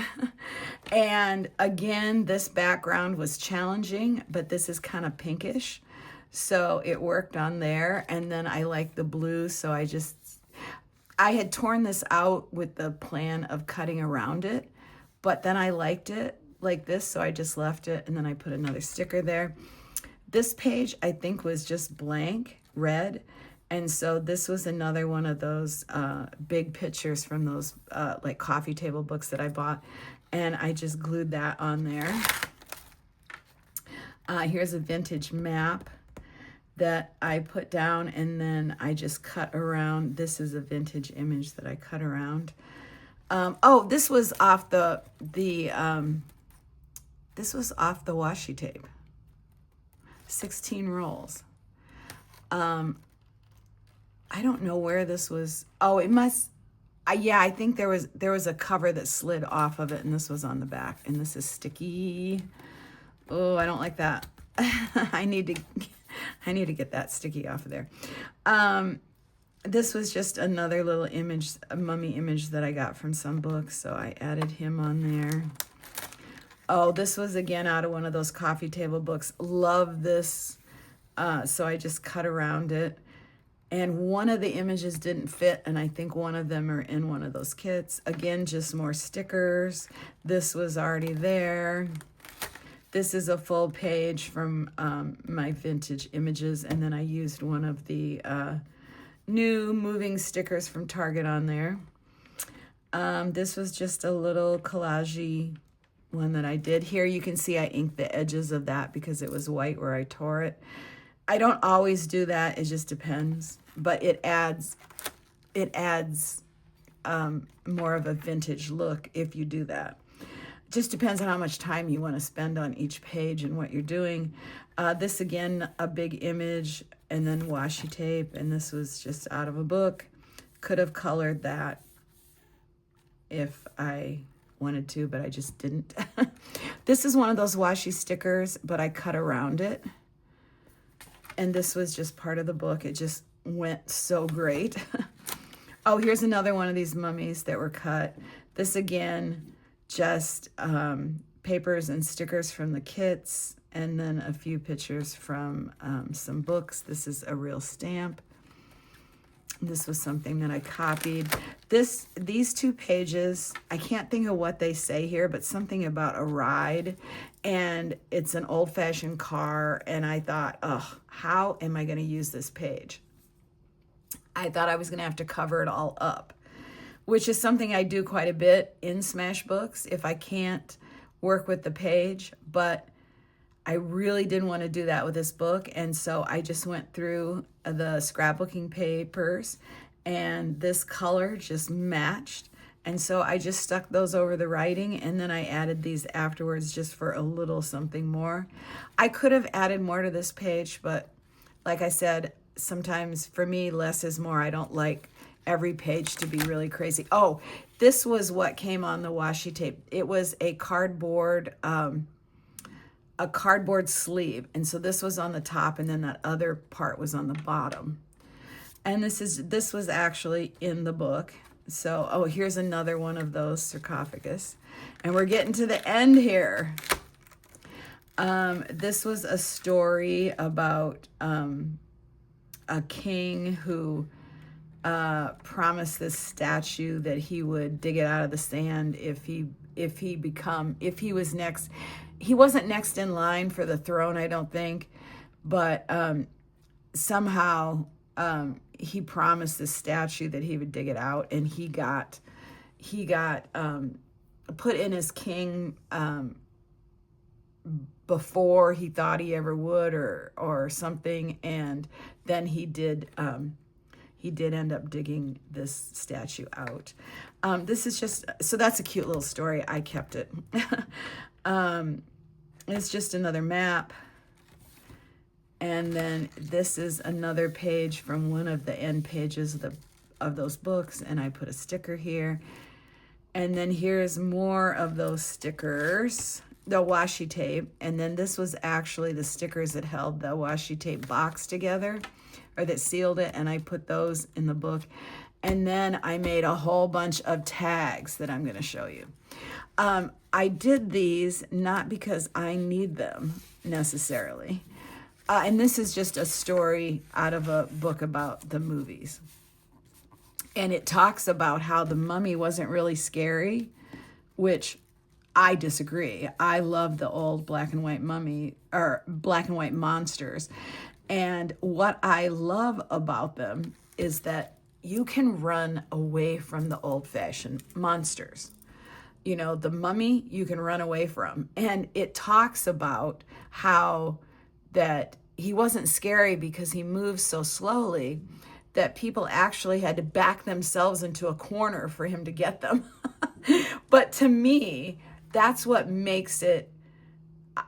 And again, this background was challenging, but this is kind of pinkish, so it worked on there. And then I like the blue, so I had torn this out with the plan of cutting around it, but then I liked it like this, so I just left it, and then I put another sticker there. This page I think was just blank red, and so this was another one of those big pictures from those like coffee table books that I bought, and I just glued that on there. Here's a vintage map that I put down, and then I just cut around. This is a vintage image that I cut around. Oh, this was off the washi tape. 16 rolls. I don't know where this was. Oh, it must. Yeah, I think there was a cover that slid off of it, and this was on the back. And this is sticky. Oh, I don't like that. I need to get that sticky off of there. This was just another little image, a mummy image that I got from some books, so I added him on there. Oh, this was again out of one of those coffee table books. Love this. So I just cut around it. And one of the images didn't fit, and I think one of them are in one of those kits. Again, just more stickers. This was already there. This is a full page from my vintage images, and then I used one of the new moving stickers from Target on there. This was just a little collage-y one that I did. Here you can see I inked the edges of that because it was white where I tore it. I don't always do that, it just depends, but it adds more of a vintage look if you do that. Just depends on how much time you want to spend on each page and what you're doing. This again, a big image, and then washi tape, and this was just out of a book. Could have colored that if I wanted to, but I just didn't. This is one of those washi stickers, but I cut around it. And this was just part of the book. It just went so great. Oh, here's another one of these mummies that were cut. This again, just papers and stickers from the kits, and then a few pictures from some books. This is a real stamp. This was something that I copied. These two pages, I can't think of what they say here, but something about a ride, and it's an old-fashioned car, and I thought, oh, how am I going to use this page? I thought I was going to have to cover it all up, which is something I do quite a bit in Smash Books if I can't work with the page, but I really didn't want to do that with this book, and so I just went through the scrapbooking papers, and this color just matched, and so I just stuck those over the writing, and then I added these afterwards just for a little something more. I could have added more to this page, but like I said, sometimes for me, less is more. I don't like every page to be really crazy. Oh, this was what came on the washi tape. It was a cardboard sleeve, and so this was on the top, and then that other part was on the bottom. And this was actually in the book. So, oh, here's another one of those sarcophagus, and we're getting to the end here. This was a story about a king who promised this statue that he would dig it out of the sand if he was next. He wasn't next in line for the throne, I don't think, but somehow he promised this statue that he would dig it out, and he got put in as king before he thought he ever would, or something, and then he did end up digging this statue out. This is just, so that's a cute little story. I kept it. It's just another map. And then this is another page from one of the end pages of those books, and I put a sticker here. And then here's more of those stickers, the washi tape. And then this was actually the stickers that held the washi tape box together, or that sealed it, and I put those in the book. And then I made a whole bunch of tags that I'm going to show you. I did these not because I need them necessarily. And this is just a story out of a book about the movies. And it talks about how the mummy wasn't really scary, which I disagree. I love the old black and white mummy, or black and white monsters. And what I love about them is that you can run away from the old-fashioned monsters. You know, the mummy you can run away from. And it talks about how that he wasn't scary because he moves so slowly that people actually had to back themselves into a corner for him to get them. But to me, that's what makes it,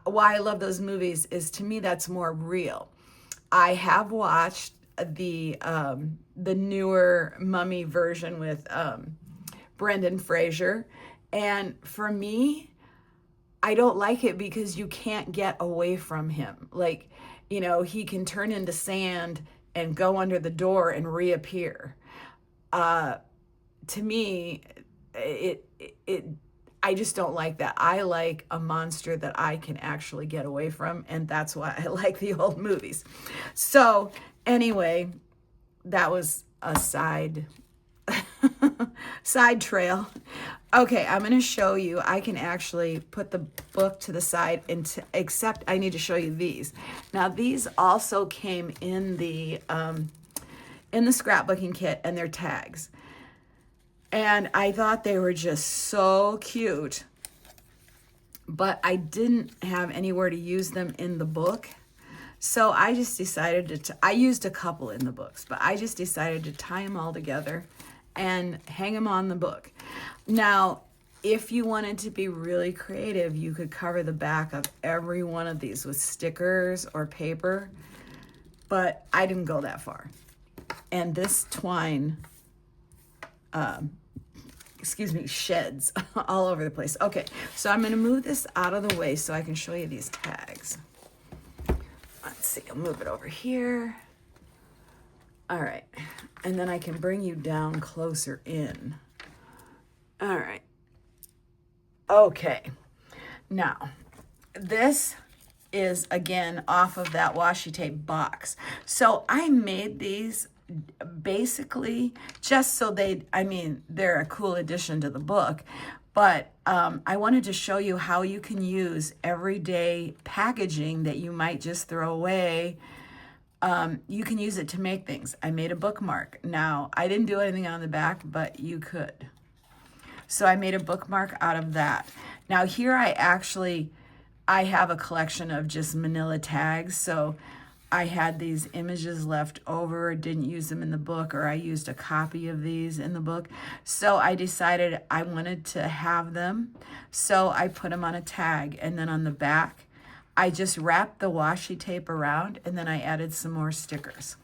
why I love those movies, is to me that's more real. I have watched the newer Mummy version with Brendan Fraser, and for me, I don't like it because you can't get away from him. Like, you know, he can turn into sand and go under the door and reappear. To me, I just don't like that. I like a monster that I can actually get away from, and that's why I like the old movies. So anyway, that was a side trail. Okay, I'm going to show you. I can actually put the book to the side, except I need to show you these. Now, these also came in the scrapbooking kit, and they're tags. And I thought they were just so cute, but I didn't have anywhere to use them in the book. So I just decided to, I used a couple in the books, but I just decided to tie them all together and hang them on the book. Now, if you wanted to be really creative, you could cover the back of every one of these with stickers or paper, but I didn't go that far. And this twine, sheds all over the place. Okay, so I'm going to move this out of the way so I can show you these tags. Let's see, I'll move it over here. All right, and then I can bring you down closer in. All right. Okay, now this is again off of that washi tape box. So I made these basically just so they're a cool addition to the book, but I wanted to show you how you can use everyday packaging that you might just throw away. You can use it to make things. I made a bookmark. Now, I didn't do anything on the back, but you could. So I made a bookmark out of that. Now here I have a collection of just manila tags. So I had these images left over, didn't use them in the book, or I used a copy of these in the book. So I decided I wanted to have them. So I put them on a tag, and then on the back, I just wrapped the washi tape around, and then I added some more stickers.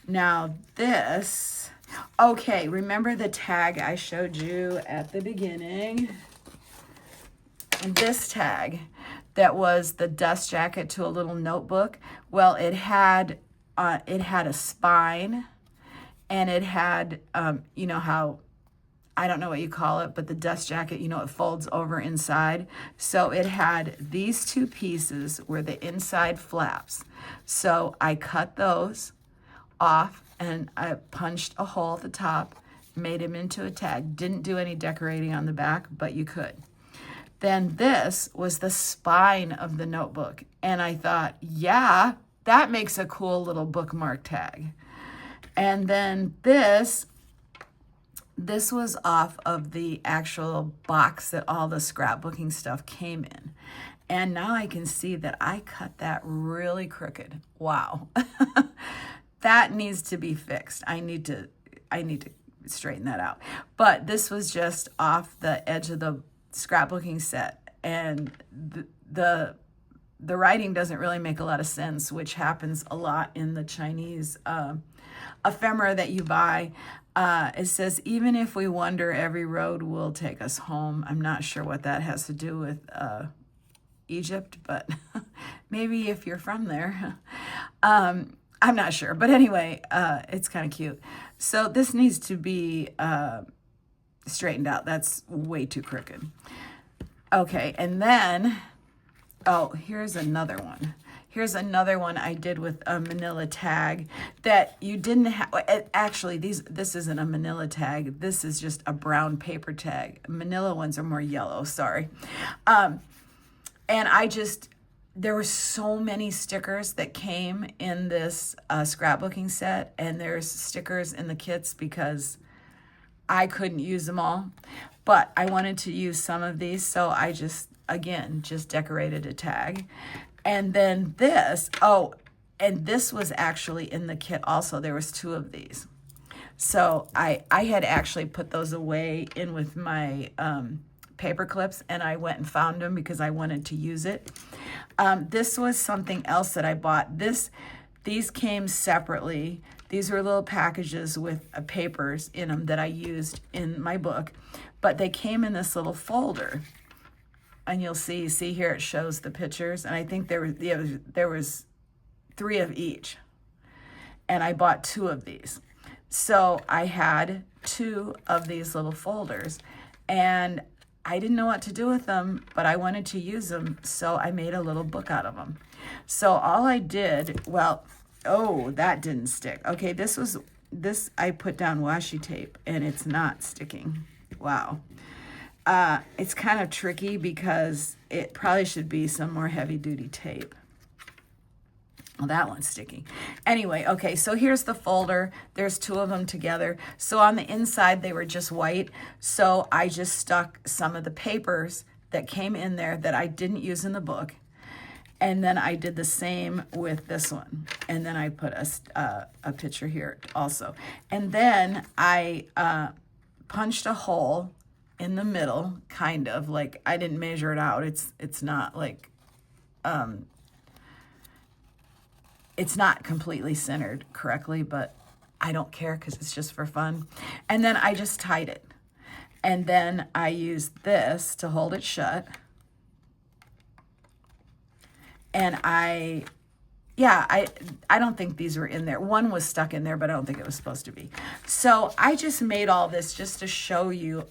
Now this, okay, remember the tag I showed you at the beginning? This tag that was the dust jacket to a little notebook. Well, it had a spine, and it had, you know how, I don't know what you call it, but the dust jacket, you know, it folds over inside. So it had these two pieces where the inside flaps. So I cut those off, and I punched a hole at the top, made them into a tag. Didn't do any decorating on the back, but you could. Then this was the spine of the notebook. And I thought, yeah, that makes a cool little bookmark tag. And then this was off of the actual box that all the scrapbooking stuff came in. And now I can see that I cut that really crooked. Wow. That needs to be fixed. I need to straighten that out. But this was just off the edge of the scrapbooking set, and the the writing doesn't really make a lot of sense, which happens a lot in the Chinese ephemera that you buy. It says, even if we wander, every road will take us home. I'm not sure what that has to do with Egypt, but maybe if you're from there. I'm not sure. But anyway, it's kind of cute. So this needs to be straightened out. That's way too crooked. Okay, and then, oh, here's another one. Here's another one I did with a manila tag that you didn't have. Actually, this isn't a manila tag. This is just a brown paper tag. Manila ones are more yellow, sorry. And there were so many stickers that came in this scrapbooking set, and there's stickers in the kits because I couldn't use them all. But I wanted to use some of these, so I just decorated a tag. And then this, and this was actually in the kit also. There was 2 of these. So I had actually put those away in with my paper clips, and I went and found them because I wanted to use it. This was something else that I bought. These came separately. These were little packages with papers in them that I used in my book, but they came in this little folder. And you'll see here it shows the pictures, and I think there was 3 of each, and I bought 2 of these. So I had 2 of these little folders, and I didn't know what to do with them, but I wanted to use them, so I made a little book out of them. So all I did, that didn't stick. Okay, this I put down washi tape, and it's not sticking. Wow. It's kind of tricky because it probably should be some more heavy-duty tape. Well, that one's sticking. Anyway, okay, so here's the folder. There's 2 of them together. So on the inside, they were just white. So I just stuck some of the papers that came in there that I didn't use in the book. And then I did the same with this one. And then I put a picture here also. And then I punched a hole in the middle, kind of, like I didn't measure it out. It's not like it's not completely centered correctly, but I don't care because it's just for fun. And then I just tied it. And then I used this to hold it shut. And I don't think these were in there. One was stuck in there, but I don't think it was supposed to be. So I just made all this just to show you,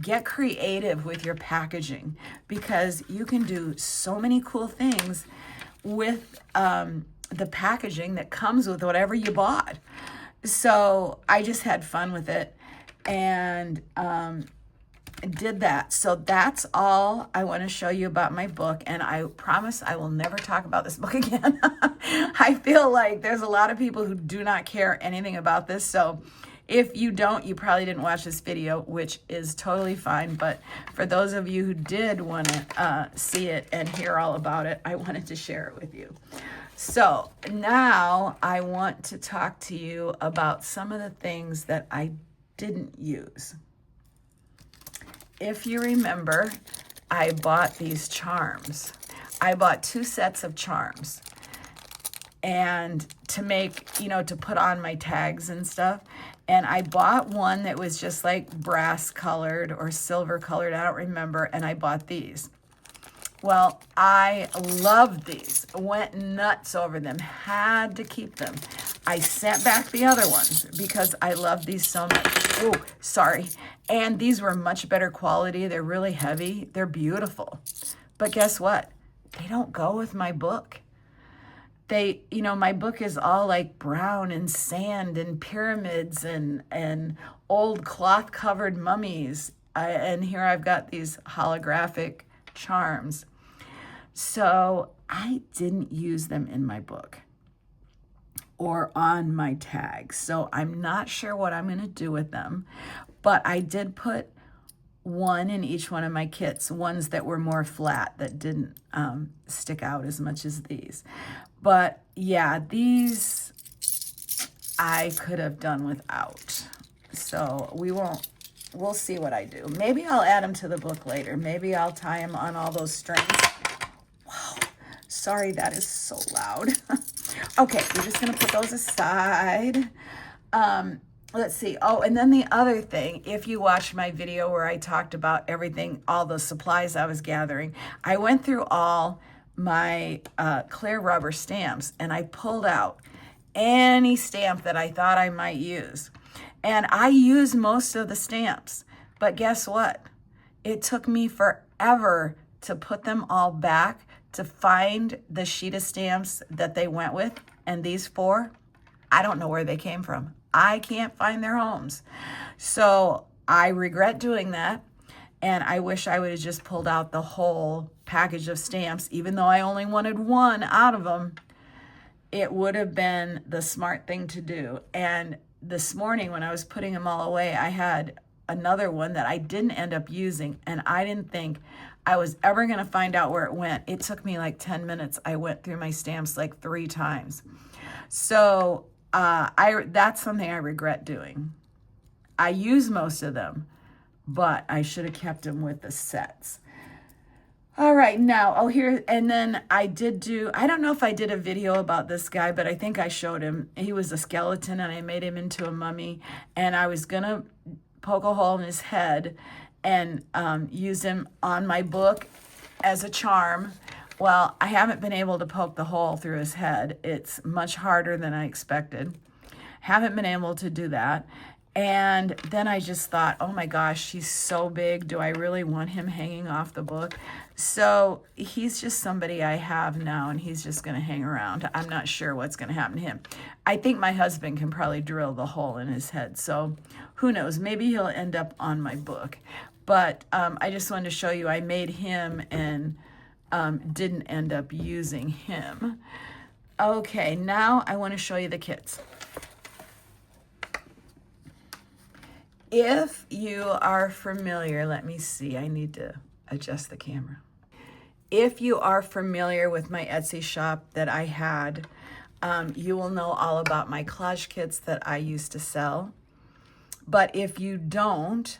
get creative with your packaging because you can do so many cool things with the packaging that comes with whatever you bought. So I just had fun with it and did that. So that's all I want to show you about my book, and I promise I will never talk about this book again. I feel like there's a lot of people who do not care anything about this, so if you don't, you probably didn't watch this video, which is totally fine, but for those of you who did want to see it and hear all about it, I wanted to share it with you. So now I want to talk to you about some of the things that I didn't use. If you remember, I bought these charms. I bought 2 sets of charms. And to make, to put on my tags and stuff. And I bought one that was just like brass colored or silver colored. I don't remember. And I bought these. Well, I loved these. Went nuts over them. Had to keep them. I sent back the other ones because I love these so much. Oh, sorry. And these were much better quality. They're really heavy. They're beautiful. But guess what? They don't go with my book. My book is all like brown and sand and pyramids and old cloth-covered mummies. And here I've got these holographic charms. So I didn't use them in my book or on my tags. So I'm not sure what I'm going to do with them, but I did put one in each one of my kits, ones that were more flat, that didn't stick out as much as these. But yeah, these I could have done without. So we'll see what I do. Maybe I'll add them to the book later. Maybe I'll tie them on all those strings. Wow. Sorry, that is so loud. Okay, we're just gonna put those aside. Let's see. Oh, and then the other thing, if you watched my video where I talked about everything, all the supplies I was gathering, I went through all my clear rubber stamps and I pulled out any stamp that I thought I might use. And I used most of the stamps, but guess what? It took me forever to put them all back to find the sheet of stamps that they went with. And these 4, I don't know where they came from. I can't find their homes. So I regret doing that. And I wish I would have just pulled out the whole package of stamps, even though I only wanted 1 out of them. It would have been the smart thing to do. And this morning when I was putting them all away, I had another one that I didn't end up using, and I didn't think I was ever going to find out where it went. It took me like 10 minutes. I went through my stamps like 3 times. So that's something I regret doing. I use most of them, but I should have kept them with the sets. All right, now, here, and then I don't know if I did a video about this guy, but I think I showed him. He was a skeleton, and I made him into a mummy, and I was going to poke a hole in his head and use him on my book as a charm. Well, I haven't been able to poke the hole through his head. It's much harder than I expected. Haven't been able to do that. And then I just thought, oh my gosh, he's so big. Do I really want him hanging off the book? So he's just somebody I have now, and he's just going to hang around. I'm not sure what's going to happen to him. I think my husband can probably drill the hole in his head. So who knows? Maybe he'll end up on my book. But I just wanted to show you I made him and didn't end up using him. Okay, now I want to show you the kits. If you are familiar, let me see, I need to adjust the camera. If you are familiar with my Etsy shop that I had, you will know all about my collage kits that I used to sell. But if you don't,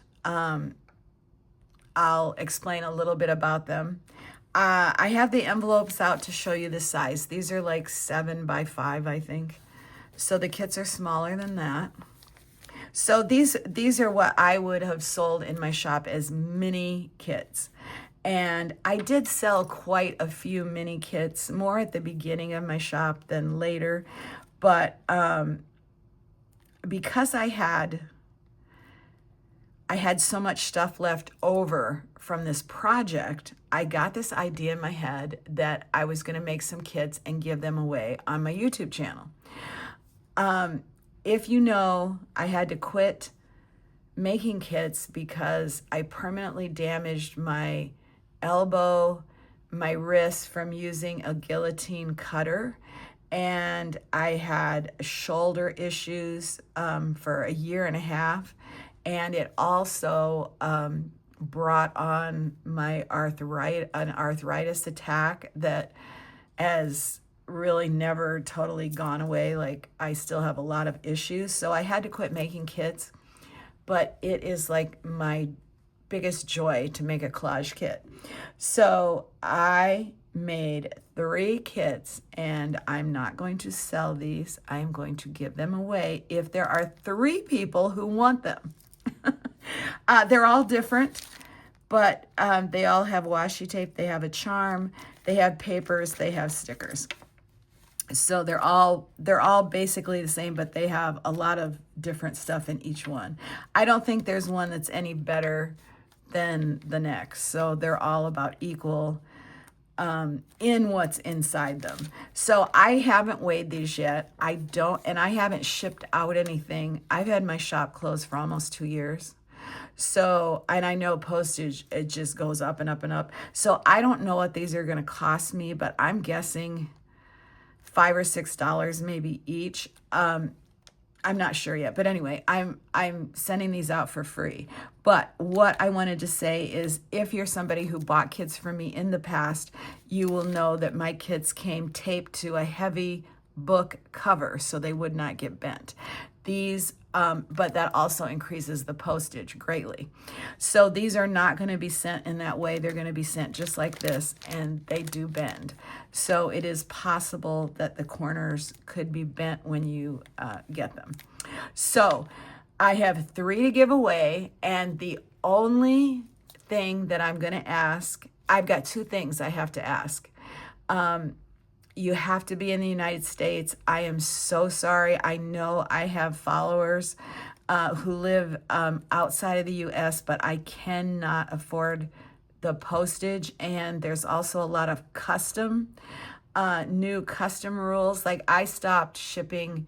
I'll explain a little bit about them. I have the envelopes out to show you the size. These are like 7 by 5, I think. So the kits are smaller than that. So these are what I would have sold in my shop as mini kits. And I did sell quite a few mini kits, more at the beginning of my shop than later. But because I had so much stuff left over from this project, I got this idea in my head that I was going to make some kits and give them away on my YouTube channel. If you know, I had to quit making kits because I permanently damaged my elbow, my wrist from using a guillotine cutter, and I had shoulder issues for a year and a half, and it also brought on my arthritis attack that has really never totally gone away. Like, I still have a lot of issues, so I had to quit making kits. But it is like my biggest joy to make a collage kit. So I made 3 kits, and I'm not going to sell these. I'm going to give them away if there are 3 people who want them. They're all different, but they all have washi tape, they have a charm, they have papers, they have stickers. So they're all basically the same, but they have a lot of different stuff in each one. I don't think there's one that's any better than the next. So they're all about equal in what's inside them. So I haven't weighed these yet. I haven't shipped out anything. I've had my shop closed for almost 2 years. So, and I know postage, it just goes up and up and up. So I don't know what these are going to cost me, but I'm guessing $5 or $6 maybe each. I'm not sure yet, but anyway, I'm sending these out for free. But what I wanted to say is, if you're somebody who bought kits from me in the past, you will know that my kits came taped to a heavy book cover so they would not get bent. these, but that also increases the postage greatly. So these are not going to be sent in that way. They're going to be sent just like this, and they do bend. So it is possible that the corners could be bent when you get them. So I have 3 to give away, and the only thing that I'm going to ask, I've got 2 things I have to ask. You have to be in the United States. I am so sorry. I know I have followers who live outside of the US, but I cannot afford the postage. And there's also a lot of new custom rules. Like I stopped shipping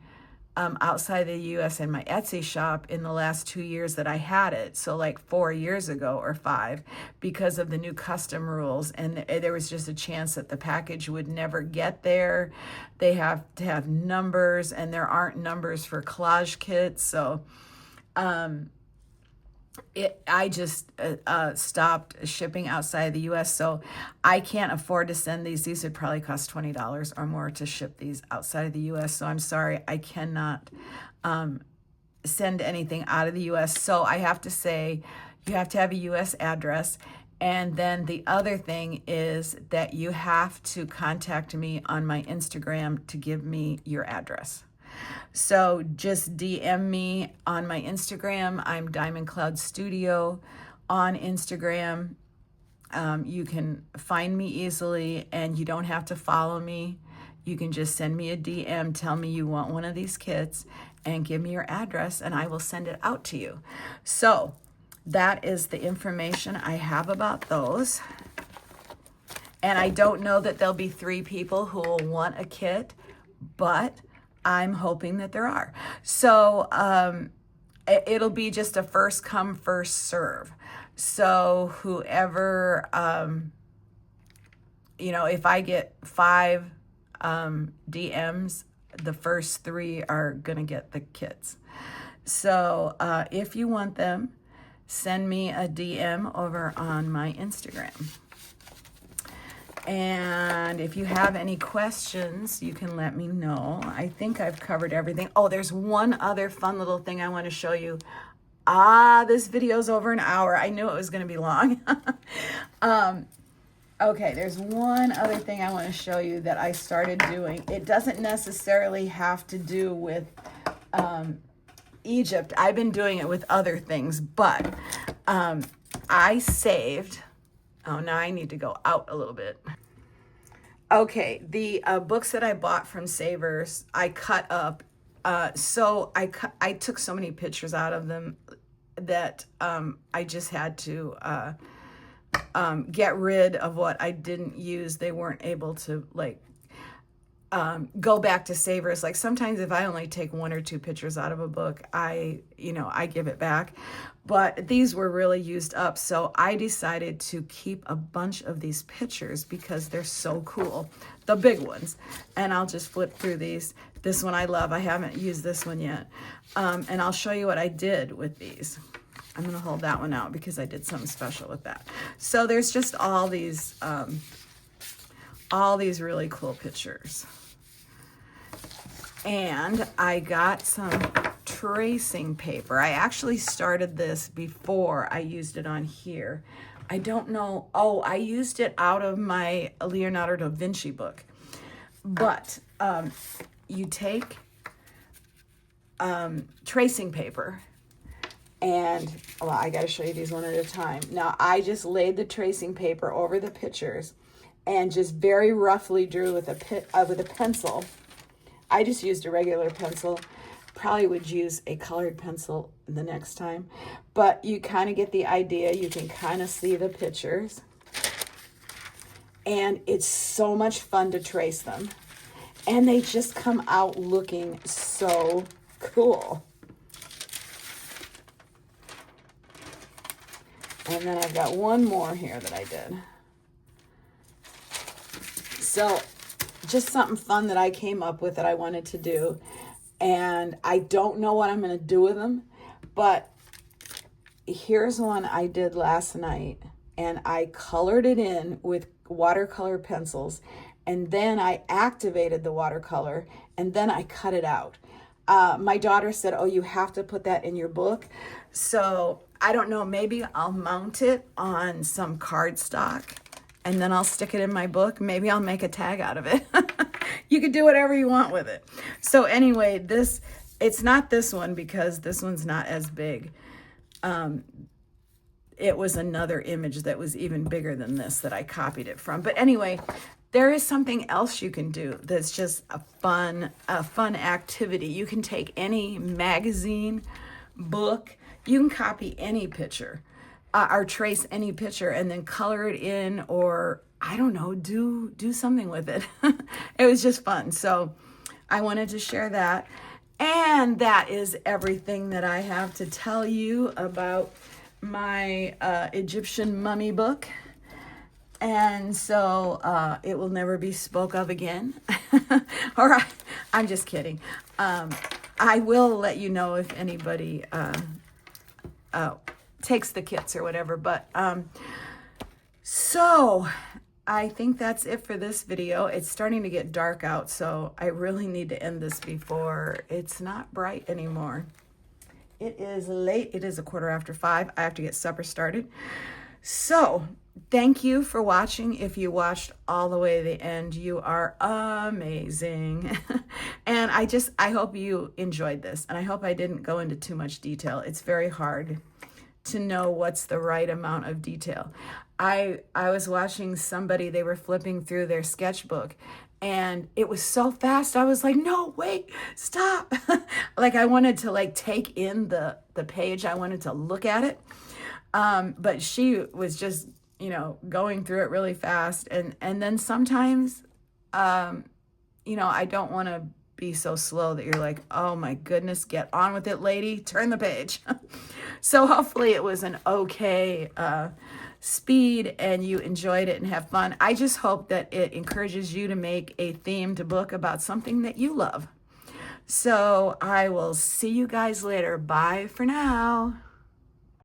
outside the US in my Etsy shop in the last 2 years that I had it. So like 4 years ago or 5, because of the new custom rules. And there was just a chance that the package would never get there. They have to have numbers, and there aren't numbers for collage kits. So I just stopped shipping outside the US, so I can't afford to send these. These would probably cost $20 or more to ship these outside of the US, so I'm sorry, I cannot send anything out of the US. So I have to say, you have to have a US address, and then the other thing is that you have to contact me on my Instagram to give me your address. So just DM me on my Instagram. I'm Diamond Cloud Studio on Instagram. You can find me easily, and you don't have to follow me. You can just send me a DM, tell me you want one of these kits, and give me your address, and I will send it out to you. So that is the information I have about those. And I don't know that there'll be 3 people who will want a kit, but I'm hoping that there are. So it'll be just a first come, first serve. So whoever, if I get 5 DMs, the first 3 are going to get the kits. So if you want them, send me a DM over on my Instagram. And if you have any questions, you can let me know. I think I've covered everything. Oh, there's one other fun little thing I want to show you. This video's over an hour. I knew it was going to be long. Okay, there's one other thing I want to show you that I started doing. It doesn't necessarily have to do with Egypt. I've been doing it with other things, but I saved... Oh, now I need to go out a little bit. Okay, the books that I bought from Savers, I cut up. So I took so many pictures out of them that I just had to get rid of what I didn't use. They weren't able to go back to Savers. Like sometimes if I only take 1 or 2 pictures out of a book, I give it back. But these were really used up. So I decided to keep a bunch of these pictures because they're so cool. The big ones. And I'll just flip through these. This one I love. I haven't used this one yet. And I'll show you what I did with these. I'm going to hold that one out because I did something special with that. So there's just all these really cool pictures. And I got some tracing paper. I actually started this before I used it on here. I don't know. Oh, I used it out of my Leonardo da Vinci book. But you take tracing paper and, well, I got to show you these one at a time. Now, I just laid the tracing paper over the pictures and just very roughly drew with a pencil. I just used a regular pencil. Probably would use a colored pencil the next time. But you kind of get the idea. You can kind of see the pictures. And it's so much fun to trace them. And they just come out looking so cool. And then I've got one more here that I did. So just something fun that I came up with that I wanted to do. And I don't know what I'm going to do with them, but here's one I did last night. And I colored it in with watercolor pencils. And then I activated the watercolor. And then I cut it out. My daughter said, oh, you have to put that in your book. So I don't know, maybe I'll mount it on some cardstock and then I'll stick it in my book. Maybe I'll make a tag out of it. You can do whatever you want with it. So anyway, it's not this one because this one's not as big. It was another image that was even bigger than this that I copied it from. But anyway, there is something else you can do that's just a fun activity. You can take any magazine, book, you can copy any picture or trace any picture and then color it in, or I don't know, do something with it. It was just fun. So I wanted to share that. And that is everything that I have to tell you about my Egyptian mummy book. And so it will never be spoke of again. Or I'm just kidding. I will let you know if anybody takes the kits or whatever. But so I think that's it for this video. It's starting to get dark out, so I really need to end this before it's not bright anymore. It is late. It is 5:15. I have to get supper started. So thank you for watching. If you watched all the way to the end, you are amazing. And I hope you enjoyed this. And I hope I didn't go into too much detail. It's very hard to know what's the right amount of detail. I was watching somebody, they were flipping through their sketchbook and it was so fast. I was like, no, wait, stop. Like I wanted to like take in the page. I wanted to look at it. But she was just, going through it really fast. And then sometimes, I don't want to be so slow that you're like, oh my goodness, get on with it, lady, turn the page. So hopefully it was an okay speed and you enjoyed it and have fun. I just hope that it encourages you to make a themed book about something that you love. So I will see you guys later. Bye for now.